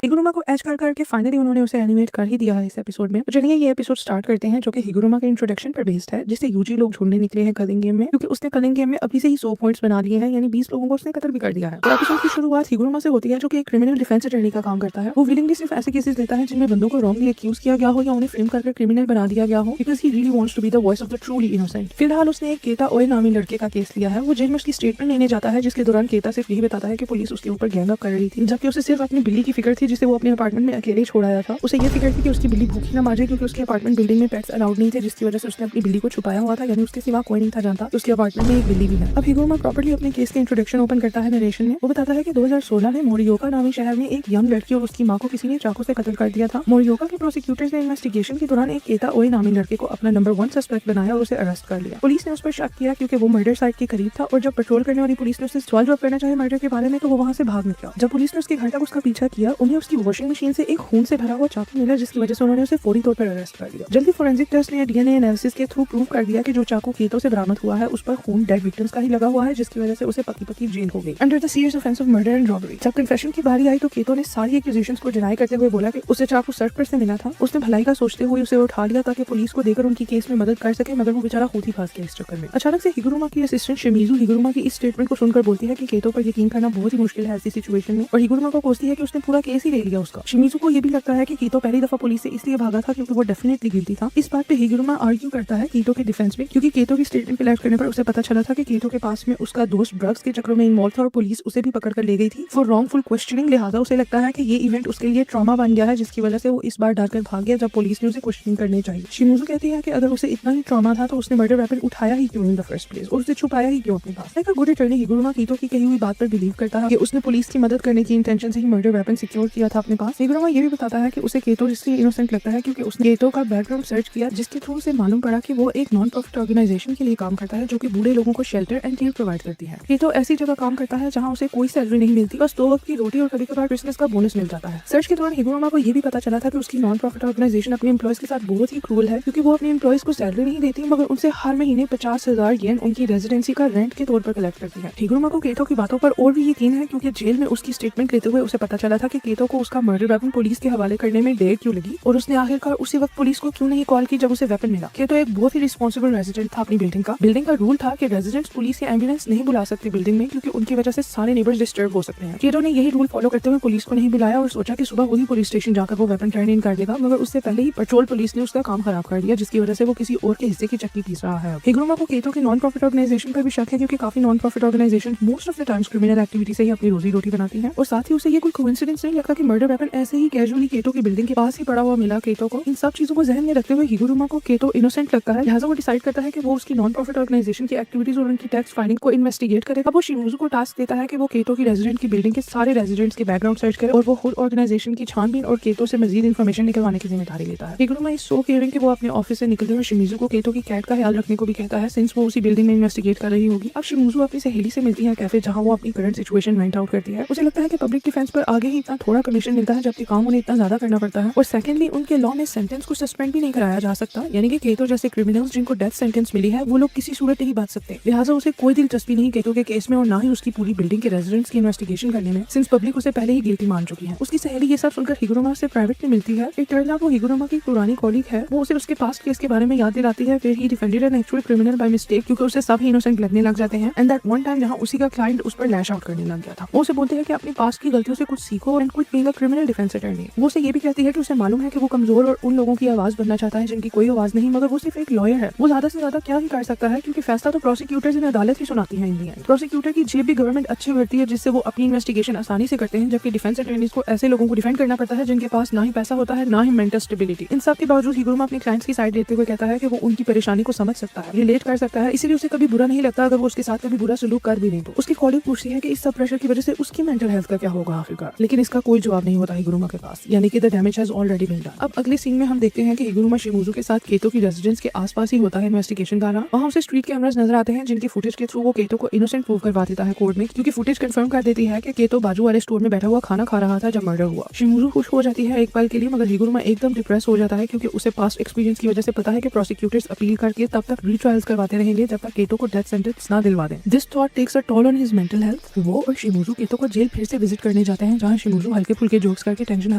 Speaker 1: हिगुरुमा को एज कर करके फाइनली उन्होंने उसे एनिमेट कर ही दिया है इस एपिसोड में। तो चलिए ये एपिसोड स्टार्ट करते हैं जो कि हिगुरुमा के इंट्रोडक्शन पर बेस्ड है, जिससे यूजी लोग ढूंढने निकले हैं कलिंग गेम में, क्योंकि उसने कलिंग गेम में अभी से ही 100 पॉइंट्स बना लिए हैं, यानी 20 लोगों को उसने कत्ल भी कर दिया है। तो एपिसोड की शुरुआत हिगुरुमा से होती है जो कि एक क्रिमिनल डिफेंस अटॉर्नी का काम करता है। वो विलिंगली सिर्फ ऐसे केसेस लेता है जिनमें बंदों को रॉन्गली एक्यूज किया गया हो या उन्हें फ्रेम करके क्रिमिनल बना दिया गया हो, because he really wants to be the voice of the truly innocent. फिलहाल उसने एक केता ओए नामी लड़के का केस लिया है। वो जेल में उसकी स्टेटमेंट लेने जाता है, जिसके दौरान केता सिर्फ यही बताता है कि पुलिस उसके ऊपर गैंग अप कर रही थी, जबकि उसे सिर्फ अपनी बिल्ली की फिक्र थी जिसे वो अपने अपार्टमेंट में अकेले छोड़ाया था। उसे ये फिक्र थी कि उसकी बिल्ली भूखी ना मर जाए, क्योंकि उसके अपार्टमेंट बिल्डिंग में पेट्स अलाउड नहीं थे, जिसकी वजह से उसने अपनी बिल्ली को छुपाया हुआ था, यानी उसके सिवा कोई नहीं था जानता कि उसके अपार्टमेंट में एक बिल्ली भी है। अब हिगुरुमा प्रॉपर्ली अपने केस के इंट्रोडक्शन ओपन करता है नरेशन में। वो बताता है कि 2016 में मोरियोका नामी शहर में एक यंग लड़की और उसकी मां को किसी ने चाकू से कत्ल कर दिया था। मोरियोका के प्रोसिक्यूटर्स ने इन्वेस्टिगेशन के दौरान एक केता ओए नामी लड़के को अपना नंबर 1 सस्पेक्ट बनाया और उसे अरेस्ट कर लिया। पुलिस ने उस पर शक किया क्योंकि वो मर्डर साइट के करीब था, और जब पेट्रोल करने वाली पुलिस ने उससे सवाल जवाब करना चाहे मर्डर के बारे में, तो वो वहां से भाग निकला। जब पुलिस ने उसके घर तक उसका पीछा किया, उन्हें उसकी वॉशिंग मशीन से एक खून से भरा हुआ चाकू मिला, जिसकी वजह से उन्होंने उसे फौरी तौर पर अरेस्ट कर लिया। जल्दी फोरेंसिक टेस्ट ने डीएनए एनालिसिस के थ्रू प्रूव कर दिया कि जो चाकू केतो से बरामद हुआ है उस पर खून डेड विक्टिम्स का ही लगा हुआ है, जिसकी वजह से उसे पक्की जेल हो गई under the serious offence of murder and robbery. जब कन्फेशन की बारी आई तो केतो ने सारी एक्यूजेशंस को डिनाई करते हुए बोला कि उसे चाकू सड़क पर से मिला था, उसने भलाई का सोचते हुए उसे उठा लिया ताकि पुलिस को देकर उनकी केस में मदद कर सके, मगर वो बेचारा खुद ही फंस गया इस चक्कर में। अचानक से हिगुरुमा की असिस्टेंट शिमिजू हिगुरुमा की इस स्टेटमेंट को सुनकर बोलती है कि केतो पर यकीन करना बहुत ही मुश्किल है ऐसी सिचुएशन में, और हिगुरुमा को कोसती है कि उसने पूरा केस ही ले लिया उसका। शिमिजू को ये भी लगता है कि केतो पहली दफा पुलिस से इसलिए भागा था क्योंकि वो डेफिनेटली गिल्टी था। इस बात पे हिगुरुमा आर्ग्यू करता है केतो के डिफेंस में, क्योंकि केतो की स्टेटमेंट कलेक्ट करने पर उसे पता चला था कि केतो के पास में उसका दोस्त ड्रग्स के चक्रों में इन्वॉल्व था और पुलिस उसे भी पकड़ कर ले गई थी फॉर रॉन्गफुल क्वेश्चनिंग। लिहाजा उसे लगता है कि ये इवेंट उसके लिए ट्रॉमा बन गया है, जिसकी वजह से वो इस बार डरकर भाग गया जब पुलिस ने उसे क्वेश्चनिंग करने चाहिए। शिमिजू कहती है कि अगर उसे इतना ही ट्रॉमा था तो उसने मर्डर वेपन उठाया ही क्यों इन द फर्स्ट प्लेस, और उसे छुपाया ही क्यों अपने पास। लाइक अ गुड अटॉर्नी हिगुरुमा केतो की कही हुई बात पर बिलीव करता है कि उसने पुलिस की मदद करने की इंटेंशन से ही मर्डर वेपन सिक्योर किया था अपने पास। हिगुरुमा ये भी बताता है कि उसे केतो इसलिए इनोसेंट लगता है क्योंकि उसने केतो का बैकग्राउंड सर्च किया, जिसके थ्रू उसे मालूम पड़ा कि वो एक नॉन प्रॉफिट ऑर्गेनाइजेशन के लिए काम करता है जो कि बूढ़े लोगों को शेल्टर एंड केयर प्रोवाइड करती है। केतो ऐसी जगह काम करता है जहां उसे कोई सैलरी नहीं मिलती, बस 2 वक्त की रोटी और कभी कभार क्रिसमस का बोनस मिल जाता है। सर्च के दौरान हिगुरुमा को ये भी पता चला था कि उसकी नॉन प्रॉफिट ऑर्गेनाइजेशन अपने एम्प्लॉयज के साथ बहुत ही क्रूअल है, क्योंकि वो अपने एम्प्लॉयज को सैलरी नहीं देती मगर उनसे हर महीने 50,000 येन उनकी रेजिडेंसी का रेंट के तौर पर कलेक्ट करती है। हिगुरुमा को केतो की बातों पर और भी यकीन है क्योंकि जेल में उसकी स्टेटमेंट लेते हुए उसे पता चला था कि केतो को उसका मर्डर वेपन पुलिस के हवाले करने में देर क्यों लगी और उसने आखिरकार उसी वक्त पुलिस को क्यों नहीं कॉल की जब उसे वेपन मिला। केतो एक बहुत ही रिस्पॉन्सिबल रेजिडेंट था अपनी बिल्डिंग का रूल था कि रेजिडेंट्स पुलिस या एम्बुलेंस नहीं बुला सकते बिल्डिंग में, क्योंकि उनकी वजह से सारे नेबर्स डिस्टर्ब हो सकते हैं। केतो ने यही रूल फॉलो करते हुए पुलिस को नहीं बुलाया और सोचा कि सुबह वही पुलिस स्टेशन जाकर वो वेपन कैरी इन कर देगा, मगर उससे पहले ही पेट्रोल पुलिस ने उसका काम खराब कर दिया, जिसकी वजह से वो किसी और के हिस्से की चक्की पीस रहा है। हिगुरुमा को केतो के नॉन प्रॉफिट ऑर्गेनाइजेशन पर भी शक है क्योंकि काफी non profit organisation most of the times criminal activity से ही अपनी रोजी रोटी बनाती हैं, और साथ ही उसे ये कोई कोइंसिडेंस नहीं लगता कि मर्डर वेपन ऐसे ही कैजुअली केतो की बिल्डिंग के पास ही पड़ा हुआ मिला केतो को। इन सब चीजों को जहन में रखते हुए हिगुरुमा को केतो इनोसेंट लगता है, लिहाजा वो डिसाइड करता है कि वो उसकी नॉन प्रॉफिट ऑर्गेनाइजेशन की एक्टिविटीज और उनकी टैक्स फाइलिंग को इन्वेस्टिगेट करे। अब वो शिमिजू को टास्क देता है कि वो केतो की रेजिडेंट की बिल्डिंग के सारे रेजिडेंट्स के बैकग्राउंड सर्च करे और वो खुद ऑर्गेनाइजेशन की छानबीन और केतो से मजीद इन्फॉर्मेशन निकलवाने की जिम्मेदारी लेता है। हिगुरुमा इज सो केयरिंग कि वो अपने ऑफिस से निकलते हुए शिमिजू को केतो की कैट का ख्याल रखने को भी कहता है, सिंस वो उसी बिल्डिंग में इन्वेस्टिगेट कर रही होगी। अब शिमिजू अपनी सहेली से मिलती है कैफे, जहां वो अपनी करंट सिचुएशन वेंट आउट करती है। उसे लगता है कि पब्लिक डिफेंस पर आगे ही इतना थोड़ा कमीशन मिलता है जबकि काम उन्हें इतना ज्यादा करना पड़ता है, और सेकंडली उनके लॉ में सेंटेंस को सस्पेंड भी नहीं कराया जा सकता, यानी कि केतो जैसे क्रिमिनल्स जिनको डेथ सेंटेंस मिली है वो लोग किसी सूरत नहीं बच सकते। लिहाजा उसे कोई दिलचस्पी नहीं केतो के केस में और ना ही उसकी पूरी बिल्डिंग के रेजिडेंट्स की इन्वेस्टिगेशन करने में, सिंस पब्लिक उसे पहले ही गिल्टी मान चुकी है। उसकी सहेली ये सब सुनकर हिगुरुमा से प्राइवेट में मिलती है। इट टर्न्स आउट वो हिगुरुमा की पुरानी कॉलीग है, वो उसे उसके पास्ट केस के बारे में याद दिलाती है, फिर he defended an actual criminal by mistake, क्योंकि उसे सब ही इनोसेंट लगने लग जाते हैं। एंड दैट वन टाइम जहां उसी का क्लाइंट उस पर लैश आउट करने लग गया था। वो उसे बोलते हैं कि अपनी पास्ट की गलतियों से कुछ सीखो and quit being a criminal defence attorney. वो उसे ये भी कहती है कि उसे मालूम है कि वो कमजोर और उन लोगों की आवाज बनना चाहता है जिनकी कोई आवाज नहीं, मगर वो सिर्फ एक लॉयर है। वो ज्यादा से ज्यादा क्या ही कर सकता है, क्योंकि फैसला तो प्रोसिक्यूटर्स इन अदालत ही सुनाती है। इंडिया प्रोसिक्यूटर की जेब भी गवर्नमेंट अच्छी भरती है, जिससे वो अपनी इन्वेस्टिगेशन आसानी से करते हैं, जबकि डिफेंस अटॉर्नीज को ऐसे लोगों को डिफेंड करना पड़ता है जिनके पास ना ही पैसा होता है ना ही मेंटल स्टेबिलिटी। इन सब के बावजूद हिगुरुमा अपने क्लाइंट्स की साइड लेते हुए कहता है कि वो उनकी परेशानी को समझ सकता है, रिलेट कर सकता है, इसीलिए उसे कभी बुरा नहीं लगता अगर वो उसके साथ कभी बुरा सलूक कर भी नहीं। तो उसकी कॉलीग पूछती है कि इस सब प्रेशर की वजह से उसकी मेंटल हेल्थ का क्या होगा आखिरकार, लेकिन इसका कोई जवाब नहीं होता हिगुरुमा के पास, यानी कि the damage has already been done. अब अगले सीन में हम देखते हैं कि हिगुरुमा शिमिजू के साथ केतो की रेजिडेंस के आसपास ही होता है इन्वेस्टिगेशन का रहा। वहाँ उसे स्ट्रीट कैमरास नजर आते हैं जिनकी फुटेज के थ्रू वो केतो को इनोसेंट प्रूव करवा देता है कोर्ट में, क्योंकि फुटेज कंफर्म कर देती है कि केतो बाजू वाले स्टोर में बैठा हुआ खाना खा रहा था जब मर्डर हुआ। शिमिजू खुश हो जाती है एक पल के लिए, मगर हिगुरुमा एकदम डिप्रेस हो जाता है क्योंकि उसे पास्ट एक्सपीरियंस की वजह से पता है कि प्रोसिक्यूटर्स अपील करके तब तक रीट्रायल्स करवाते रहेंगे जब तक केतो को डेथ सेंटेंस ना दिलवा दें। This thought takes a toll on his mental health. वो और शिमिजू केतो को जेल फिर से विजिट करने जाते हैं, जहां शिमिजू हल्के फुल्के जोक्स करके टेंशन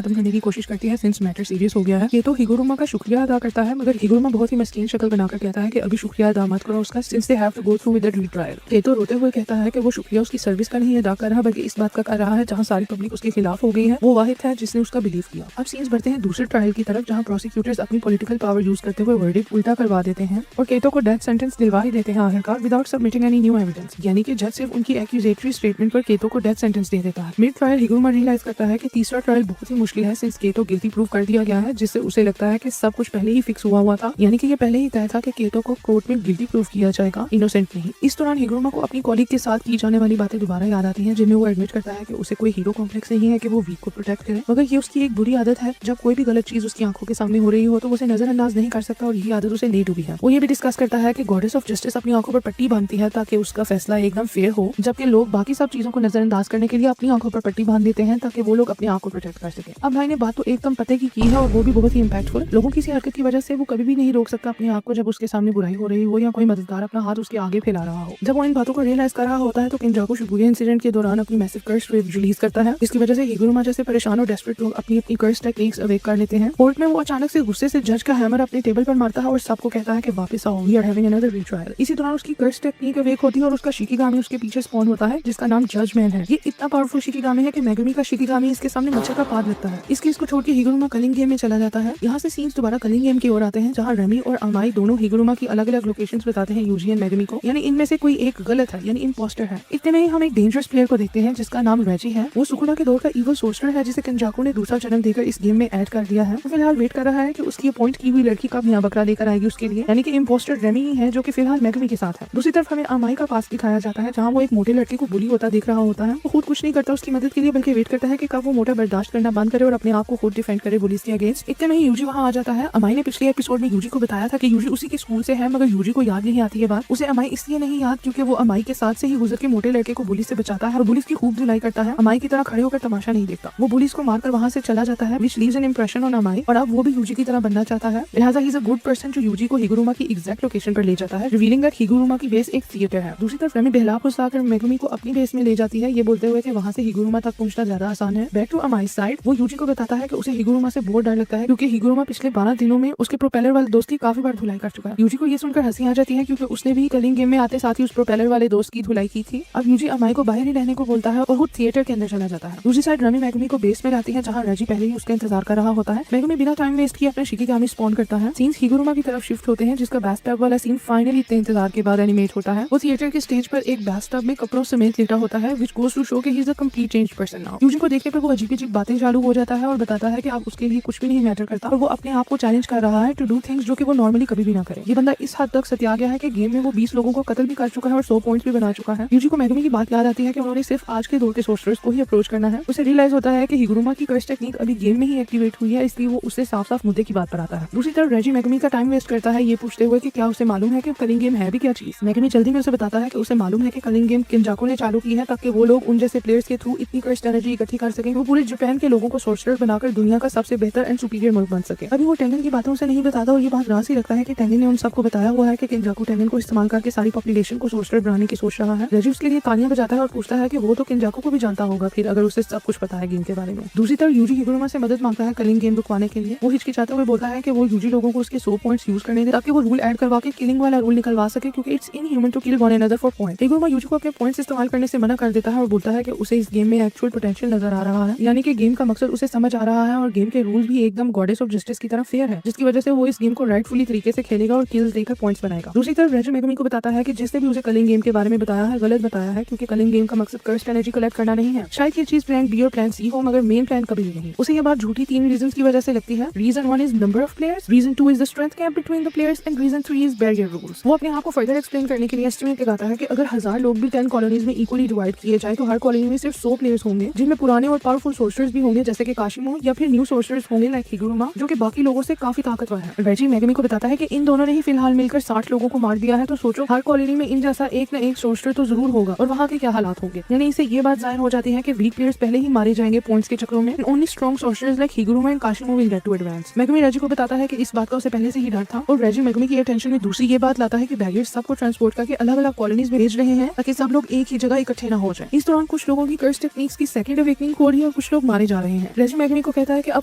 Speaker 1: खत्म करने की कोशिश करती है सिंस मैटर सीरियस हो गया है। केतो हिगुरुमा का शुक्रिया अदा करता है, मगर हिगुरुमा बहुत ही मस्कीन शक्ल बनाकर कहता है कि अभी शुक्रिया अदा मत करो उसका, since they have to go through with the retrial. केतो रोते हुए कहता है कि वो शुक्रिया उसकी सर्विस का नहीं अदा कर रहा बल्कि इस बात का कर रहा है जहां सारी पब्लिक उसके खिलाफ हो गई है, वो वाहिद है जिसने उसका बिलीव किया। अब सीन्स बढ़ते हैं दूसरे ट्रायल की तरफ, जहां प्रोसिक्यूटर्स अपनी पॉलिटिकल पावर यूज करते हुए वर्डिक्ट उल्टा करवा देते हैं और केतो को डेथ सेंटेंस दिलवा ही देते हैं आखिरकार, without submitting any new evidence, यानी कि जज सिर्फ उनकी एक्यूजेटरी स्टेटमेंट पर केतो को डेथ सेंटेंस दे देता है। मिड ट्रायल हिगुरुमा रियलाइज करता है कि तीसरा ट्रायल बहुत ही मुश्किल है सिंस केतो गिल्टी प्रूव कर दिया गया है, जिससे उसे लगता है कि सब कुछ पहले ही फिक्स हुआ था, यानी कि ये पहले ही तय था कि केतो को कोर्ट में गिल्टी प्रूव किया जाएगा, इनोसेंट नहीं। इस दौरान हिगुरुमा को अपनी कॉलीग के साथ की जाने वाली बातें दोबारा याद आती हैं, जिनमें वो एडमिट करता है कि उसे कोई हीरो कॉम्प्लेक्स नहीं है कि वो वीक को प्रोटेक्ट करे, मगर ये उसकी एक बुरी आदत है। जब कोई भी गलत चीज उसकी आंखों के सामने हो रही हो तो वो उसे नजरअंदाज नहीं कर सकता, और यही आदत उसे ले डूबी है। वो ये भी डिस्कस करता है कि गॉडेस ऑफ जस्टिस अपनी आंखों पर पट्टी बांधती है ताकि उसका फैसला एकदम फेयर हो, जबकि लोग बाकी सब चीजों को नजरअंदाज करने के लिए अपनी आंखों पर पट्टी बांध देते हैं ताकि वो लोग लोग अपने आप को प्रोटेक्ट कर सके। अब भाई ने बात तो एकदम पते की है और वो भी बहुत ही इम्पैक्टफुल। लोगों की हरकत की वजह से वो कभी भी नहीं रोक सकता अपने आप को जब उसके सामने बुराई हो रही हो या कोई मददगार अपना हाथ उसके आगे फैला रहा हो। जब वो इन बातों को रियलाइज कर रहा होता है तो किंजाको शिबुया इंसिडेंट के दौरान अपनी मैसिव कर्स रिलीज करता है, जिसकी वजह से हिगुरुमा जैसे परेशान और डेस्परेट लोग अपनी अपनी कर्स टेक्निक्स अवेक कर लेते हैं। कोर्ट में वो अचानक से गुस्से से जज का हैमर अपने टेबल पर मारता है और सबको कहता है कि वापस आओ, we are having another retrial. इसी दौरान उसकी कर्स टेक्निक अवेक होती है और उसका शिकिगामी उसके पीछे स्पॉन होता है, जिसका नाम जजमैन है। ये इतना पावरफुल शिकिगामी है कि मेगुमी का शिकिगामी इसके सामने मच्छर का पाद लगता है। इस केस को छोड़ के हिगुरुमा कलिंग गेम में चला जाता है। यहाँ से सीन्स दोबारा कलिंग गेम की ओर आते हैं, जहाँ रेमी और अमाई दोनों हिगुरुमा की अलग अलग लोकेशंस बताते हैं यूजी एंड मेगुमी को, यानी इनमें से कोई एक गलत है, यानी इम्पोस्टर है। इतने में ही हम एक डेंजरस प्लेयर को देखते हैं जिसका नाम रेजी है। वो सुकुना के दौर का इवल सोर्सर है जिसे किंजाको ने दूसरा जन्म देकर इस गेम में ऐड कर दिया है। वो फिलहाल वेट कर रहा है कि उसकी अपॉइंट की हुई लड़की कब यहाँ बकरा लेकर आएगी उसके लिए, यानी कि इम्पोस्टर रेमी ही है जो कि फिलहाल मेगुमी के साथ है। दूसरी तरफ हमें अमाई का पास दिखाया जाता है, जहाँ वो एक मोटे लड़के को बुली होता देख रहा होता है। वो खुद कुछ नहीं करता उसकी मदद के लिए, बल्कि वेट करता है कि कब वो मोटा बर्दाश्त करना बंद करे और अपने आप को खुद डिफेंड करे पुलिस के अगेंस्ट। इतने में ही यूजी वहाँ आ जाता है। अमाई ने पिछले एपिसोड में यूजी को बताया था कि यूजी उसी के स्कूल से है, मगर यूजी को याद नहीं आती है बात। उसे अमाई इसलिए नहीं याद क्योंकि वो अमाई के साथ से ही गुजर के मोटे लड़के को बुली से बचाता है और पुलिस की खूब धुलाई करता है। अमाई की तरह खड़े होकर तमाशा नहीं देखता। वो पुलिस को मारकर वहाँ से चला जाता है, which leaves an impression on अमाई, और अब वो भी यूजी की तरह बनना चाहता है। लिहाजा ही इज अ गुड पर्सन जो यूजी को हिगुरुमा की एग्जैक्ट लोकेशन पर ले जाता है, रिवीलिंग दैट हिगुरुमा की बेस एक थिएटर है। दूसरी तरफ रेमी बहला फुसलाकर मेगुमी को अपनी बेस में ले जाती है, ये बोलते हुए कि वहाँ से हिगुरुमा तक पहुंचना ज्यादा आसान है। बैक टू अमाई साइड, वो यूजी को बताता है कि उसे हिगुरुमा से बहुत डर लगता है क्योंकि हिगुरुमा पिछले 12 दिनों में उसके प्रोपेलर वाले दोस्त की काफी बार धुलाई कर चुका है। यूजी को ये सुनकर हंसी आ जाती है क्योंकि उसने भी कलिंग गेम में आते साथ ही उस प्रोपेलर वाले दोस्त की धुलाई की थी। अब यूजी अमाई को बाहर ही रहने को बोलता है और वो थिएटर के अंदर चला जाता है। दूसरी साइड रेमी मेगुमी को बेस में लाती है, जहाँ रेजी पहले ही उसका इंतजार कर रहा होता है। मेगुमी बिना टाइम वेस्ट किए अपने शिकिगामी स्पॉन करता है। सीन्स हिगुरुमा की तरफ शिफ्ट होते हैं, जिसका बैथटब वाला सीन फाइनली इतने इंतजार के बाद एनिमेट होता है। वो थिएटर के स्टेज पर एक बैथटब में कपड़ों समेत लेटा होता है, which goes to show कि he is a complete changed person now। Yuji को देखने पर वो अजीब बातें चालू हो जाता है और बताता है कि अब उसके लिए कुछ भी नहीं मैटर करता और वो अपने आप को चैलेंज कर रहा है टू डू थिंग्स जो कि वो नॉर्मली कभी भी ना करे। ये बंदा इस हद तक सत्या गया है कि गेम में वो 20 लोगों को कत्ल भी कर चुका है और 100 पॉइंट्स भी बना चुका है। यूजी को मेगुमी की बात याद आती है कि उन्होंने सिर्फ आज के दौर के सोर्सर्स को ही अप्रोच करना है। उसे रियलाइज होता है कि हिगुरुमा की कर्स टेक्निक अभी गेम में ही एक्टिवेट हुई है, इसलिए वो उससे साफ मुद्दे की बात पर आता है। दूसरी तरफ रेजी मेगुमी का टाइम वेस्ट करता है ये पूछते हुए कि क्या उसे मालूम है कि कलिंग गेम है भी क्या चीज। मेगुमी जल्दी में उसे बताता है कि उसे मालूम है कि कलिंग गेम किंजाको ने चालू की है ताकि वो लोग उन जैसे प्लेयर्स के थ्रू इतनी कर्स एनर्जी इकट्ठी कर सके, वो पूरे जापान के लोगों को सोर्सर्स बनाकर दुनिया का सबसे बेहतर एंड सुपीरियर मुल्क बन सके। अभी वो टेंगन की बातों से नहीं बताता और ये बात राज ही रखता है कि टेंगन ने उन सबको बताया हुआ है कि किंजाको टेंगन को इस्तेमाल करके सारी पॉपुलेशन को सोर्सर बनाने की सोच रहा है। रेजी उसके लिए तालियां बजाता है और पूछता है कि वो तो किंजाको को भी जानता होगा फिर अगर उसे सब कुछ पता है गेम के बारे में। दूसरी तरफ यूजी हिगुरुमा से मदद मांगता है कलिंग गेम रुकवाने के लिए। वो हिचकिचाते हुए बोलता है कि वो यूजी लोगों को उसके 100 पॉइंट्स यूज करने दे ताकि वो रूल ऐड करवा के किलिंग वाला रूल निकलवा सके, क्योंकि it's inhuman to kill one another for point. Higuruma Yuji को अपने पॉइंट्स इस्तेमाल करने से मना कर देता है और बोलता है कि उसे इस गेम में एक्चुअल पोटेंशियल नजर आ रहा है, यानी कि गेम का मकसद उसे समझ आ रहा है और गेम के रूल भी एकदम गॉडेस ऑफ जस्टिस की तरह फेयर है, जिसकी वजह से वो इस गेम को राइटफुली तरीके से खेलेगा और किल्स देकर पॉइंट्स बनाएगा। दूसरी तरफ रेजी मेगुमी को बताता है कि जिसने भी उसे कलिंग गेम के बारे में बताया है गलत बताया है, क्योंकि कलिंग गेम का मकसद कर्स्ड एनर्जी कलेक्ट करना नहीं है। शायद ये चीज प्लान बी और प्लान सी हो, मगर मेन प्लान कभी भी नहीं। उसे ये बात झूठी 3 रीजंस की वजह से लगती है। Reason 1 is number of players, reason 2 is the strength gap between the players and reason 3 is barrier rules. वो अपने आप को फर्दर एक्सप्लेन करने के लिए एस्टिमेट लगाता है कि अगर 1000 लोग भी 10 कॉलोनीज में इक्वली डिवाइड किए जाए तो हर कॉलोनी में सिर्फ 100 प्लेयर्स होंगे, जिनमें पुराने और पावरफुल सोर्सर्स भी होंगे जैसे कि काशिमो, या फिर न्यू सोर्सर्स होंगे लाइक हिगुरुमा जो कि बाकी लोगों से काफी ताकतवर है। रेजी मेगुमी को बताता है कि इन दोनों ने ही फिलहाल मिलकर 60 लोगों को मार दिया है, तो सोचो हर कॉलोनी में इन जैसा एक न एक सोर्सर तो जरूर होगा और वहाँ के क्या हालात होंगे। यानी इससे ये बात जाहिर हो जाती है कि वीक प्लेयर्स पहले ही मारे जाएंगे पॉइंट्स के चक्रों में, only strong sorcerers like Higuruma and Kashimo will get to advance. Megumi Reggie को बताता है कि इस बात का उसे पहले से ही डर था और रेजी मेगुमी की अटेंशन में दूसरी ये बात लाता है कि बैरियर्स सबको ट्रांसपोर्ट करके अलग अलग कॉलोनीज में भेज रहे हैं ताकि सब लोग एक ही जगह इकट्ठे न हो जाए। इस दौरान कुछ लोगों की कर्स टेक्निक्स की सेकंड अवेकनिंग हो रही है और कुछ लोग मारे जा रहे हैं। रेजी मेगुमी को कहता है कि अब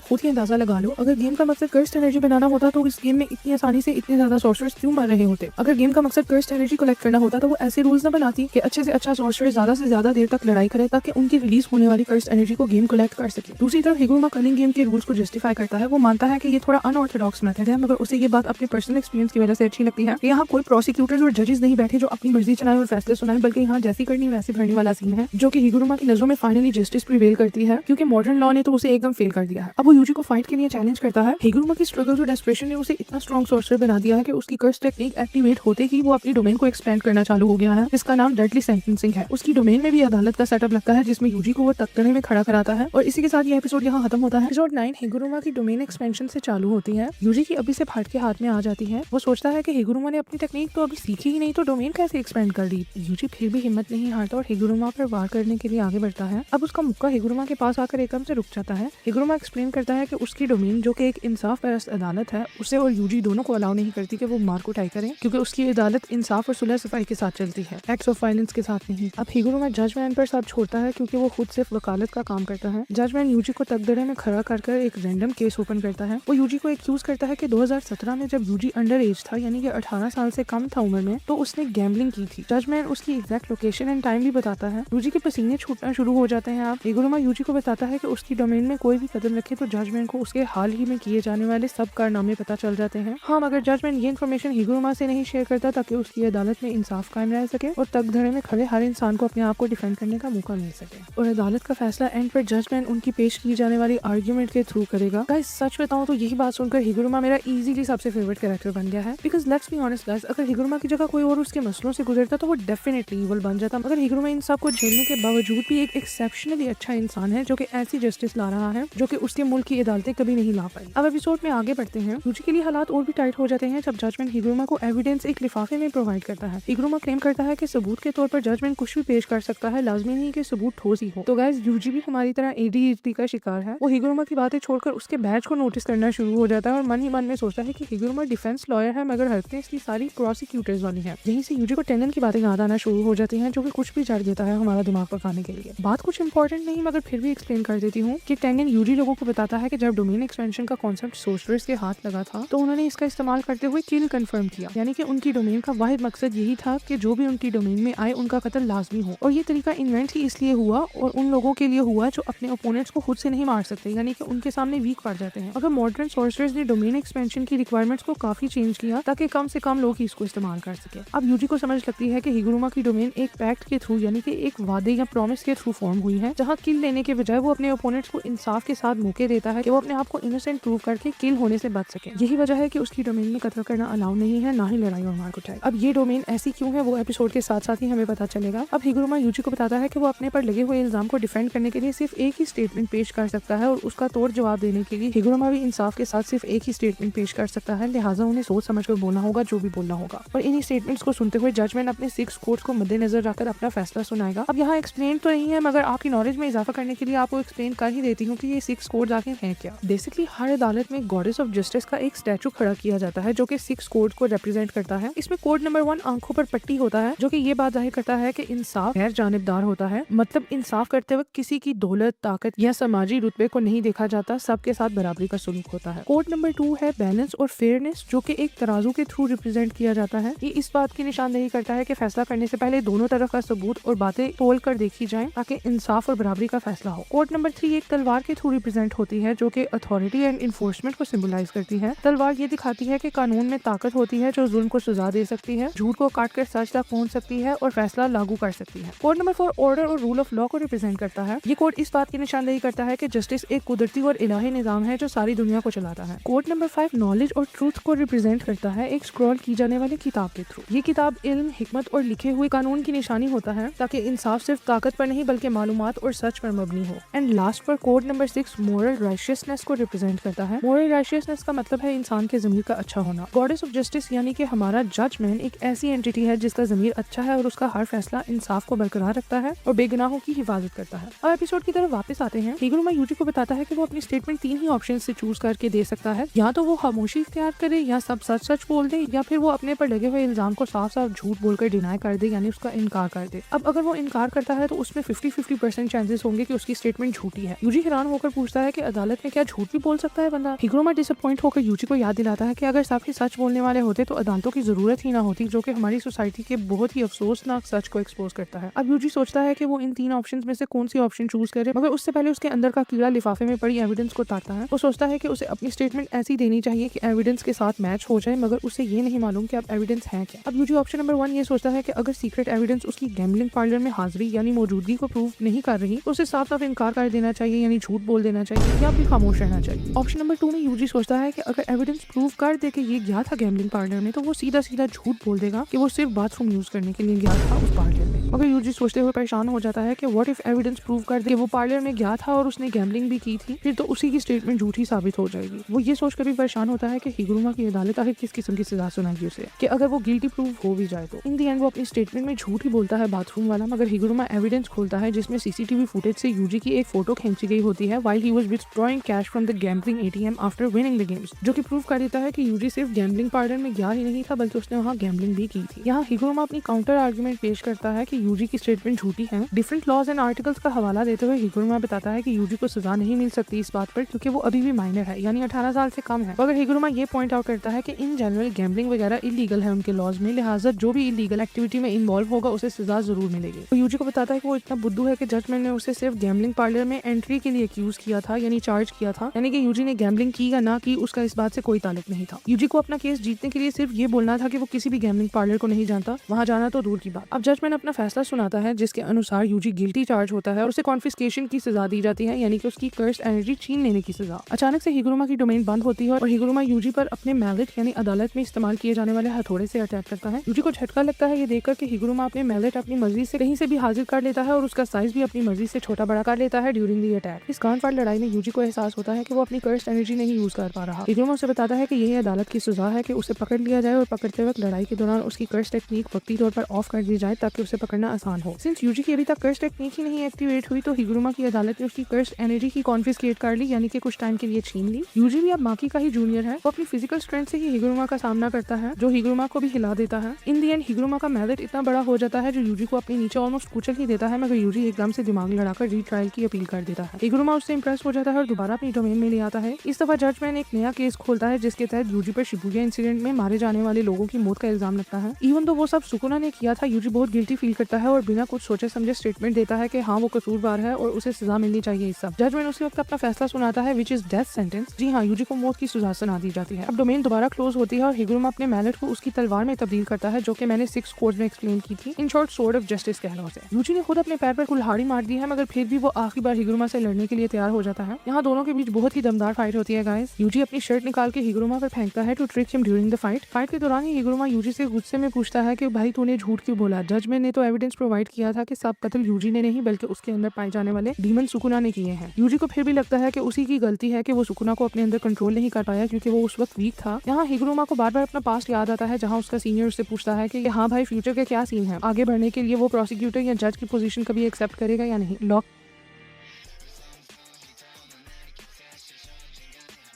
Speaker 1: खुद ही अंदाजा लगा लो, अगर गेम का मकसद कर्स एनर्जी बनाना होता तो इस गेम में इतनी आसानी से इतने ज्यादा सोर्सर्स क्यों मर रहे होते। अगर गेम का मकसद कर्स एनर्जी कलेक्ट करना होता तो वो ऐसे रूल्स न बनाती कि अच्छे से अच्छा सोर्सर ज्यादा से ज्यादा देर तक लड़ाई करे ताकि उनकी रिलीज होने वाली कर्स एनर्जी को गेम कलेक्ट कर सके। दूसरी तरफ हिगुरुमा कलिंग गेम के रूल्स को जस्टिफाई करता है। वो मानता है कि ये थोड़ा अनऑर्थोडॉक्स मेथड है, मगर उसे ये बात अपने पर्सनल एक्सपीरियंस की वजह से अच्छी लगती है कि यहाँ कोई प्रोसिक्यूटर्स और जजेस नहीं बैठे जो अपनी मर्जी चलाए और फैसले सुनाए, बल्कि यहाँ जैसी करनी वैसे भरने वाला सीन है, जो कि हिगुरुमा की नजरों में फाइनली जस्टिस प्रिवेल करती है, क्योंकि मॉडर्न लॉ ने तो उसे एकदम फेल कर दिया है। अब वो यूजी को फाइट के लिए चैलेंज करता है। हिगुरुमा की स्ट्रगल और डेस्परेशन ने उसे इतना स्ट्रॉन्ग सोर्सर बना दिया है कि उसकी कर्स टेक्निक एक्टिवेट होते ही वो अपनी डोमेन को एक्सपेंड करना चालू हो गया है, जिसका नाम डेडली सेंटेंसिंग है। उसकी डोमेन में भी अदालत का सेटअप लगता है जिसमें यूजी को वो तख्तने में खड़ा कराता है। और इसी के साथ ये एपिसोड यहाँ खत्म होता है। एपिसोड 9 हिगुरुमा की डोमेन एक्सपेंशन से चालू होती है। यूजी की अभी से फाट के हाथ में आ जाती है। वो सोचता है कि हिगुरुमा ने अपनी टेक्निक तो अभी सीखी ही नहीं, तो डोमेन कैसे एक्सपेंड कर दी। यूजी फिर भी हिम्मत नहीं हारता और हिगुरुमा पर वार करने के लिए आगे बढ़ता है। अब उसका मुक्का हिगुरुमा के के पास आकर एकदम से रुक जाता है। हिगुरुमा एक्सप्लेन करता है कि उसकी डोमेन जो कि एक इंसाफ परस्त अदालत है, उसे और यूजी दोनों को अलाउ नहीं करती कि वो मार कुटाई करें, क्योंकि उसकी अदालत इंसाफ और सुलह सफाई के साथ चलती है, एक्ट्स ऑफ वायलेंस के साथ नहीं। अब हिगुरुमा जजमैन पर साथ छोड़ता है क्योंकि वो खुद सिर्फ वकालत का काम करता है। जजमैन यूजी को तकदरे में खड़ा कर एक रैंडम केस ओपन करता है। वो यूजी को एक्यूज करता है कि 2017 में जब यूजी अंडर एज था, यानी कि 18 साल से कम था उम्र में, तो उसने गैम्बलिंग की थी। जजमैन उसकी एग्जैक्ट लोकेशन एंड टाइम भी बताता है। यूजी के पसीने छूटना शुरू हो जाते हैं। हिगुरुमा यूजी को बताता है कि उसकी डोमेन में कोई भी कदम रखे तो जजमैन को उसके हाल ही में किए जाने वाले सब कारनामे पता चल जाते हैं। हाँ, मगर जजमैन ये इन्फॉर्मेशन हिगुरुमा से नहीं शेयर करता ताकि उसकी अदालत में इंसाफ कायम रह सके और तकधरे में खड़े हर इंसान को अपने आप को डिफेंड करने का मौका मिल सके। और अदालत का फैसला एंड पर जजमैन उनकी पेश की जाने वाली आर्ग्यूमेंट के थ्रू करेगा। गाइस, सच बताऊं तो यही बात सुनकर हिगुरुमा मेरा इजीली सबसे फेवरेट कैरेक्टर बन गया है। Because let's be honest guys, अगर हिगुरुमा की जगह कोई और उसके मसलों से गुजरता तो वो डेफिनेटली इवल बन जाता। मगर हिगुरुमा इन सब को झेलने के बावजूद भी एक एक्सेप्शनली अच्छा इंसान है जो कि ऐसी जस्टिस ला रहा है जो कि उसके मुल्क की अदालतें कभी नहीं ला पाई। अब एपिसोड में आगे बढ़ते हैं। यूजी के लिए हालात और भी टाइट हो जाते हैं जब जजमेंट हिगुरुमा को एविडेंस एक लिफाफे में प्रोवाइड करता है। हिगुरुमा क्लेम करता है कि सबूत के तौर पर जजमेंट कुछ भी पेश कर सकता है, लाजमी नहीं कि सबूत ठोस ही हो। तो गाइस, यूजी भी हमारी तरह एडीएचडी का शिकार है। वो हिगुरुमा की बातें छोड़कर उसके बैच को नोटिस करना शुरू हो जाता है और मन ही मन में सोचता है कि हिगुरुमा डिफेंस लॉयर है मगर हरकतें इसकी सारी प्रोसिक्यूटर्स वाली हैं। यहीं से यूजी को टेंगन की बातें याद आना शुरू हो जाती हैं, जो कि कुछ भी जड़ देता है हमारा दिमाग पकाने के लिए। बात कुछ इंपॉर्टेंट नहीं मगर फिर भी एक्सप्लेन कर देती हूँ कि टेंगन यूजी लोगों को बताता है कि जब डोमेन एक्सपेंशन का कॉन्सेप्ट सोर्सरर्स के हाथ लगा था तो उन्होंने इसका इस्तेमाल करते हुए किल कंफर्म किया, यानी कि उनकी डोमेन का वाहिद मकसद यही था कि जो भी उनकी डोमेन में आए उनका कत्ल लाजमी हो। और ये तरीका इन्वेंट ही इसलिए हुआ और उन लोगों के लिए हुआ जो अपने ओपोनेंट्स को खुद से नहीं मार सकते, यानी कि उनके सामने वीक पड़ जाते हैं। अगर मॉडर्न सोर्सरर्स ने डोमेन एक्सपेंशन की रिक्वायरमेंट्स को काफी चेंज किया ताकि कम से कम लोग ही इसको इस्तेमाल कर सके। अब यूजी को समझ लगती है कि हिगुरुमा की डोमेन एक पैक्ट के थ्रू, यानी कि एक वादे या प्रॉमिस के थ्रू फॉर्म हुई है, जहां किल लेने के बजाय वो अपने ओपोनेंट्स को इंसाफ के साथ मौके देता है कि वो अपने आप को इनोसेंट प्रूव करके किल होने से बच सके। यही वजह है कि उसकी डोमेन में कत्ल करना अलाउ नहीं है, ना ही लड़ाई और मार कुटाई। अब ये डोमेन ऐसी क्यों है वो एपिसोड के साथ साथ ही हमें पता चलेगा। अब हिगुरुमा यूजी को बताता है कि वो अपने पर लगे हुए इल्जाम को डिफेंड करने के लिए सिर्फ एक ही स्टेटमेंट पेश कर सकता है और उसका तोड़ जवाब देने के लिए हिगुरुमा भी इंसाफ के साथ सिर्फ एक ही स्टेटमेंट पेश कर सकता है, लिहाजा उन्हें सोच समझ कर बोलना होगा जो भी बोलना होगा। और इन्हीं स्टेटमेंट्स को सुनते हुए जजमेंट अपने 6 कोर्ट्स को मद्देनजर रखकर अपना फैसला सुनाएगा। अब यहाँ एक्सप्लेन तो नहीं है मगर आपकी नॉलेज में इजाफा करने के लिए आपको एक्सप्लेन कर ही देती हूँ कि ये 6 कोर्ट्स आखिर हैं क्या। बेसिकली हर अदालत में गॉडेस ऑफ जस्टिस का एक स्टैचू खड़ा किया जाता है जो कि 6 कोर्ट्स को रिप्रेजेंट करता है। इसमें कोर्ट नंबर 1 आंखों पर पट्टी होता है जो कि ये बात जाहिर करता है कि इंसाफ गैर जानिबदार होता है, मतलब इंसाफ करते वक्त किसी की दौलत, ताकत या समाजी रुतबे को नहीं देखा जाता, सबके साथ बराबरी का सलूक होता है। कोर्ट नंबर 2 है बैलेंस और फेयरनेस जो कि एक तराजू के थ्रू रिप्रेजेंट किया जाता है। ये इस बात की निशानदेही करता है कि फैसला करने से पहले दोनों तरफ का सबूत और बातें तोल कर देखी जाएं ताकि इंसाफ और बराबरी का फैसला हो। कोर्ट नंबर 3 एक तलवार के थ्रू रिप्रेजेंट होती है जो कि अथॉरिटी एंड इन्फोर्समेंट को सिंबलाइज करती है। तलवार ये दिखाती है कि कानून में ताकत होती है जो जुल्म को सजा दे सकती है, झूठ को काट कर सच तक पहुंच सकती है और फैसला लागू कर सकती है। कोर्ट नंबर 4 ऑर्डर और रूल ऑफ लॉ को रिप्रेजेंट करता है। ये कोर्ट इस बात की निशानदेही करता है कि जस्टिस एक कुदरती और इलाही निजाम है जो सारी दुनिया को चलाता है। कोर्ट नंबर 5 नॉलेज और ट्रूथ को रिप्रेजेंट करता है एक स्क्रॉल की जाने वाली किताब के थ्रू। ये किताब इल्म, हिकमत और लिखे हुए कानून की निशानी होता है ताकि इंसाफ सिर्फ ताकत पर नहीं बल्कि मालूमात और सच पर मबनी हो। एंड लास्ट पर कोर्ट नंबर 6 मोरल राइशियसनेस को रिप्रेजेंट करता है। मोरल राइशियसनेस का मतलब है इंसान के ज़मीर का अच्छा होना। गॉडेस ऑफ जस्टिस यानी कि हमारा जजमेंट एक ऐसी एंटिटी है जिसका ज़मीर अच्छा है और उसका हर फैसला इंसाफ को बरकरार रखता है और बेगुनाहों की हिफाजत करता है। अब एपिसोड की तरफ वापस आते हैं। हिगुरुमा यूजी को बताता है कि वो अपनी स्टेटमेंट 3 ही ऑप्शन से चूज करके दे सकता है, या तो वो खामोशी इख्तियार करे, या सब सच सच बोल दे, या फिर वो अपने पर लगे हुए इल्जाम को साफ साफ झूठ बोलकर डिनाई कर दे, यानी उसका इनकार कर दे। अब अगर वो इनकार करता है तो उसमें 50-50% चांसेस होंगे कि उसकी स्टेटमेंट झूठी है। यूजी हैरान होकर पूछता है कि अदालत में क्या झूठ भी बोल सकता है बंदा। हिगुरुमा डिसअपॉइंट होकर यूजी को याद दिलाता है कि अगर सब ही सच बोलने वाले होते तो अदालतों की जरूरत ही ना होती, जो कि हमारी सोसाइटी के बहुत ही अफसोसनाक सच को एक्सपोज करता है। अब यूजी सोचता है कि वो इन 3 ऑप्शन में से कौन सी ऑप्शन चूज करे, मगर उससे पहले उसके अंदर का कीड़ा लिफाफे में पड़ी एविडेंस को ताकता है। वो सोचता है कि उसे अपनी स्टेटमेंट ऐसी देनी चाहिए कि एविडेंस के साथ मैच हो जाए, मगर उसे ये नहीं मालूम कि अब एविडेंस है क्या। अब यूजी ऑप्शन नंबर 1 ये सोचता है कि अगर सीक्रेट एविडेंस उसकी गैम्बलिंग पार्लर में हाजिरी यानी मौजूदगी को प्रूव नहीं कर रही तो उसे साफ साफ इनकार कर देना चाहिए, यानी झूठ बोल देना चाहिए, या फिर खामोश रहना चाहिए। ऑप्शन नंबर 2 में यूजी सोचता है कि अगर एविडेंस प्रूव कर दे कि ये गया था गैम्बलिंग पार्लर में तो वो सीधा सीधा झूठ बोल देगा कि वो सिर्फ बाथरूम यूज करने के लिए गया था उस पार्लर में। मगर यूजी सोचते हुए परेशान हो जाता है कि व्हाट इफ एविडेंस प्रूव कर दे कि वो पार्लर में गया था और उसने गैम्बलिंग भी की थी, फिर तो उसी की स्टेटमेंट झूठी साबित हो जाएगी। वो ये सोचकर भी परेशान होता है कि हिगुरुमा की अदालत आखिर किस किस्म की सजा सुनाएगी उसे, कि अगर वो गिल्टी प्रूव हो भी जाए तो। इन दी एंड वो अपनी स्टेटमेंट में झूठ ही बोलता है बाथरूम वाला, मगर हिगुरुमा एविडेंस खोलता है जिसमें सीसीटीवी फुटेज से यूजी की एक फोटो खींची गई होती है while he was withdrawing cash from the gambling ATM after winning the games, जो कि प्रूव कर देता है कि यूजी सिर्फ गैम्बलिंग पार्लर में गया ही नहीं था बल्कि उसने वहाँ गैम्बलिंग भी की थी। यहाँ हिगुरुमा अपनी काउंटर आर्गुमेंट पेश करता है कि यूजी की स्टेटमेंट झूठी है। डिफरेंट लॉज एंड आर्टिकल्स का हवाला देते हुए हिगुरुमा बताता है कि यूजी को सजा नहीं मिल सकती इस बात पर क्योंकि वो अभी भी माइनर है, यानी 18 साल से कम है। मगर हिगुरुमा ये पॉइंट आउट करता है कि इन जनरल गैम्बलिंग वगैरह इलीगल है उनके लॉज में, लिहाजा जो भी इलीगल एक्टिविटी में इन्वॉल्व होगा उसे सजा जरूर मिलेगी। तो यूजी को बताता है कि वो इतना बुद्धू है कि जजमेंट ने उसे सिर्फ गैम्बलिंग पार्लर में एंट्री के लिए एक्यूज किया था, यानी चार्ज किया था, यानी कि यूजी ने गैम्बलिंग की या ना की उसका इस बात से कोई ताल्लुक नहीं था। यूजी को अपना केस जीतने के लिए सिर्फ ये बोलना था कि वो किसी भी गैम्बलिंग पार्लर को नहीं जानता, वहां जाना तो दूर की बात। अब जजमेंट अपना फैसला सुनाता है जिसके अनुसार यूजी गिल्टी चार्ज होता है और उसे कॉन्फिस्केशन की सजा दी जाती है, यानी कि उसकी कर्स एनर्जी छीन लेने की सजा। अचानक से हिगुरुमा की डोमेन बंद होती है और हिगुरुमा यूजी पर अपने मैलेट यानी अदालत में इस्तेमाल किए जाने वाले हथौड़े से अटैक करता है। यूजी को झटका लगता है ये देखकर कि हिगुरुमा अपने मैलेट अपनी मर्जी से कहीं से भी हाजिर कर लेता है और उसका साइज भी अपनी मर्जी से छोटा बड़ा कर लेता है ड्यूरिंग दी अटैक। इस कांड वाली लड़ाई में यूजी को एहसास होता है कि वो अपनी कर्स एनर्जी नहीं यूज कर पा रहा। हिगुरुमा उसे बताता है कि यही अदालत की सजा है कि उसे पकड़ लिया जाए और पकड़ते वक्त लड़ाई के दौरान उसकी कर्स टेक्निक वक्ती तौर पर ऑफ कर दी जाए ताकि उसे पकड़ना आसान हो। सिंस यूजी की अभी तक कर्स टेक्निक ही नहीं एक्टिवेट हुई तो हिगुरुमा की अदालत ने उसकी कर्स एनर्जी की कॉन्फिस्केट कर ली, यानी कि कुछ टाइम के लिए छीन ली। यूजी भी अब माकी का ही जूनियर है, वो अपनी फिजिकल स्ट्रेंथ से ही हिगुरुमा का सामना करता है जो हिगुरुमा को भी हिला देता है। इन दी एंड हिगुरुमा का मैलेट इतना बड़ा हो जाता है जो यूजी को अपने नीचे ऑलमोस्ट कुचल ही देता है, मगर यूजी एकदम से दिमाग लड़ाकर रीट्रायल की अपील कर देता है। हिगुरुमा उससे इंप्रेस हो जाता है और दोबारा अपनी डोमेन में ले आता है। इस दफा जजमेंट एक नया केस खोलता है जिसके तहत यूजी पर शिबुया इंसिडेंट में मारे जाने वाले लोगों की मौत का इल्जाम लगता है। इवन तो वो सब सुकुना ने किया था, यूजी बहुत गिल्टी फील करता है और बिना कुछ सोचे समझे स्टेटमेंट देता है कि हाँ वो कसूरवार है और उसे सजा मिलनी चाहिए। इस सब जजमेंट उसी वक्त अपना फैसला सुनाता है विच इज डेथ सेंटेंस। जी हाँ, यूजी को मौत की सजा सुना दी जाती है। अब डोमेन दोबारा क्लोज होती है और हिगुरुमा अपने मैलेट को उसकी तलवार में तब्दील करता है जो कि मैंने 6 कोर्स में एक्सप्लेन की थी। In short sword of justice कह लो उसे। यूजी ने खुद अपने पैर पर कुल्हाड़ी मार दी है मगर फिर भी वो आखिरी बार हिगुरुमा से लड़ने के लिए तैयार हो जाता है। यहाँ दोनों के बीच बहुत ही दमदार फाइट होती है गाइस। यूजी अपनी शर्ट निकाल के हिगुरुमा पर फेंकता है to trick him during the fight. Fight के दौरान ही हिगुरुमा यूजी से गुस्से में पूछता है कि भाई तूने झूठ क्यों बोला, जजमेंट ने तो एविडेंस प्रोवाइड किया था कि सब कत्ल यूजी ने नहीं बल्कि उसके अंदर पाए जाने वाले डीमन सुकुना ने किए हैं। यूजी को फिर भी लगता है कि उसी की गलती है कि वो सुकुना को अपने अंदर कंट्रोल नहीं कर पाया क्योंकि वो उस वक्त वीक था। यहाँ हिगुरुमा को बार बार अपना पास्ट याद आता है जहाँ उसका सीनियर उससे पूछता है कि हाँ भाई फ्यूचर के क्या सीन है, आगे बढ़ने के लिए वो प्रोसिक्यूटर या जज की पोजीशन कभी एक्सेप्ट करेगा या नहीं। लॉ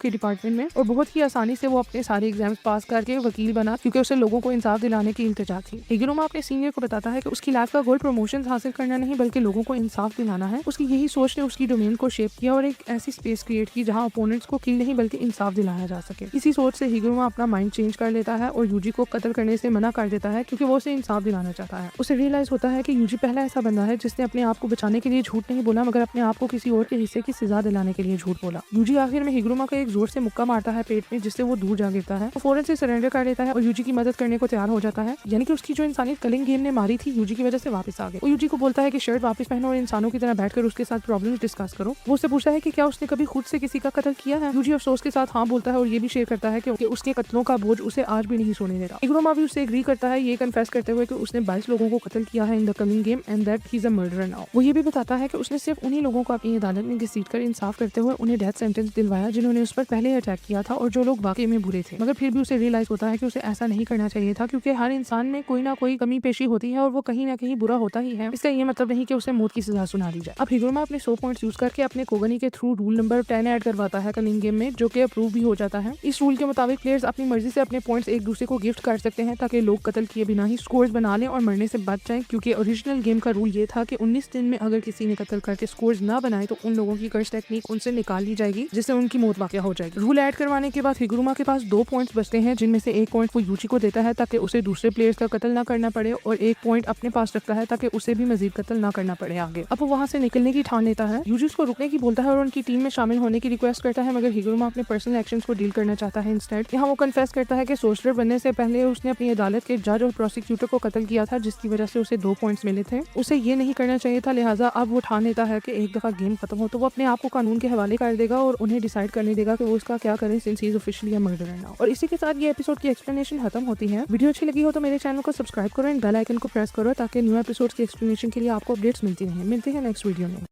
Speaker 1: के डिपार्टमेंट में और बहुत ही आसानी से वो अपने सारे एग्जाम्स पास करके वकील बना क्योंकि उसे लोगों को इंसाफ दिलाने की इल्तिजा थी। हिगुरुमा अपने सीनियर को बताता है कि उसकी लाइफ का गोल प्रमोशन हासिल करना नहीं बल्कि लोगों को इंसाफ दिलाना है। उसकी यही सोच ने उसकी डोमेन को शेप किया और एक ऐसी स्पेस क्रिएट की जहाँ ओपोनेंट्स को किल नहीं बल्कि इंसाफ दिलाया जा सके। इसी सोच से हिगुरुमा अपना माइंड चेंज कर लेता है और यूजी को कत्ल करने से मना कर देता है क्योंकि वो उसे इंसाफ दिलाना चाहता है। उसे रियलाइज होता है कि यूजी पहला ऐसा बंदा है जिसने अपने आप को बचाने के लिए झूठ नहीं बोला मगर अपने आप को किसी और के हिस्से की सजा दिलाने के लिए झूठ बोला। यूजी आखिर में हिगुरुमा का एक जोर से मुक्का मारता है पेट में जिससे वो दूर जा गिरता है। वो फौरन से सरेंडर कर लेता है और यूजी की मदद करने को तैयार हो जाता है, यानी कि उसकी जो इंसानियत कलिंग गेम ने मारी थी यूजी की वजह से वापस आ गई। वो यूजी को बोलता है कि शर्ट वापस पहनो और इंसानों की तरह बैठकर उसके साथ प्रॉब्लम्स डिस्कस करो। वो उससे पूछता है कि क्या उसने कभी खुद से किसी का कत्ल किया है। यूजी अफसोस के साथ हाँ बोलता है और ये भी शेयर करता है कि उसके कत्लों का बोझ उसे आज भी नहीं सोने देता। हिगुरुमा भी उससे एग्री करता है ये कन्फेस करते हुए कि उसने 22 लोगों को कत्ल किया है in the culling game and that he is a murderer now. वो ये भी बताता है कि उसने सिर्फ उन्हीं लोगों को अपनी अदालत में घसीटकर इंसाफ करते हुए उन्हें डेथ सेंटेंस दिलवाया जिन्होंने उस पर पहले अटैक किया था और जो लोग वाकई में बुरे थे। मगर फिर भी उसे रियलाइज होता है कि उसे ऐसा नहीं करना चाहिए था क्योंकि हर इंसान में कोई ना कोई कमी पेशी होती है और वो कहीं ना कहीं बुरा होता ही है। इसका ये मतलब नहीं कि उसे मौत की सजा सुना दी जाए। अब हिगुरुमा अपने 100 पॉइंट्स यूज करके अपने कोगनी के थ्रू रूल नंबर 10 ऐड करवाता है कलिंग गेम में जो कि अप्रूव भी हो जाता है। इस रूल के मुताबिक प्लेयर्स अपनी मर्जी से अपने पॉइंट्स एक दूसरे को गिफ्ट कर सकते हैं ताकि लोग कत्ल किए बिना ही स्कोर्स बना लें और मरने से बच जाएं क्योंकि ओरिजिनल गेम का रूल ये था कि 19 दिन में अगर किसी ने कत्ल करके स्कोर्स ना बनाए तो उन लोगों की कर्स टेक्निक उनसे निकाल ली जाएगी जिससे उनकी मौत वाक़या हो जाएगी। रूल ऐड करवाने के बाद हिगुरुमा के पास 2 पॉइंट्स बचते हैं जिनमें से एक पॉइंट वो यूजी को देता है ताकि उसे दूसरे प्लेयर्स का कत्ल ना करना पड़े और एक पॉइंट अपने पास रखता है ताकि उसे भी मजीद कत्ल ना करना पड़े आगे। अब वो वहाँ से निकलने की ठान लेता है। यूजी उसको रुकने की बोलता है और उनकी टीम में शामिल होने की रिक्वेस्ट करता है मगर हिगुरुमा अपने पर्सनल एक्शंस को डील करना चाहता है इंस्टेड। यहाँ वो कन्फेस करता है कि सोल्जर बनने से पहले उसने अपनी अदालत के जज और प्रोसिक्यूटर को कत्ल किया था जिसकी वजह से उसे 2 पॉइंट्स मिले थे। उसे ये नहीं करना चाहिए था, लिहाजा अब वो ठान लेता है कि एक दफा गेम खत्म हो तो वो अपने आप को कानून के हवाले कर देगा और उन्हें डिसाइड करने देगा कि वो उसका क्या करे since he is officially a murderer now. और इसी के साथ ये एपिसोड की एक्सप्लेनेशन खत्म होती है। वीडियो अच्छी लगी हो तो मेरे चैनल को सब्सक्राइब करो एंड बेल आइकन को प्रेस करो ताकि न्यू एपिसोड की एक्सप्लेनेशन के लिए आपको अपडेट्स मिलती रहें। मिलते हैं नेक्स्ट वीडियो में।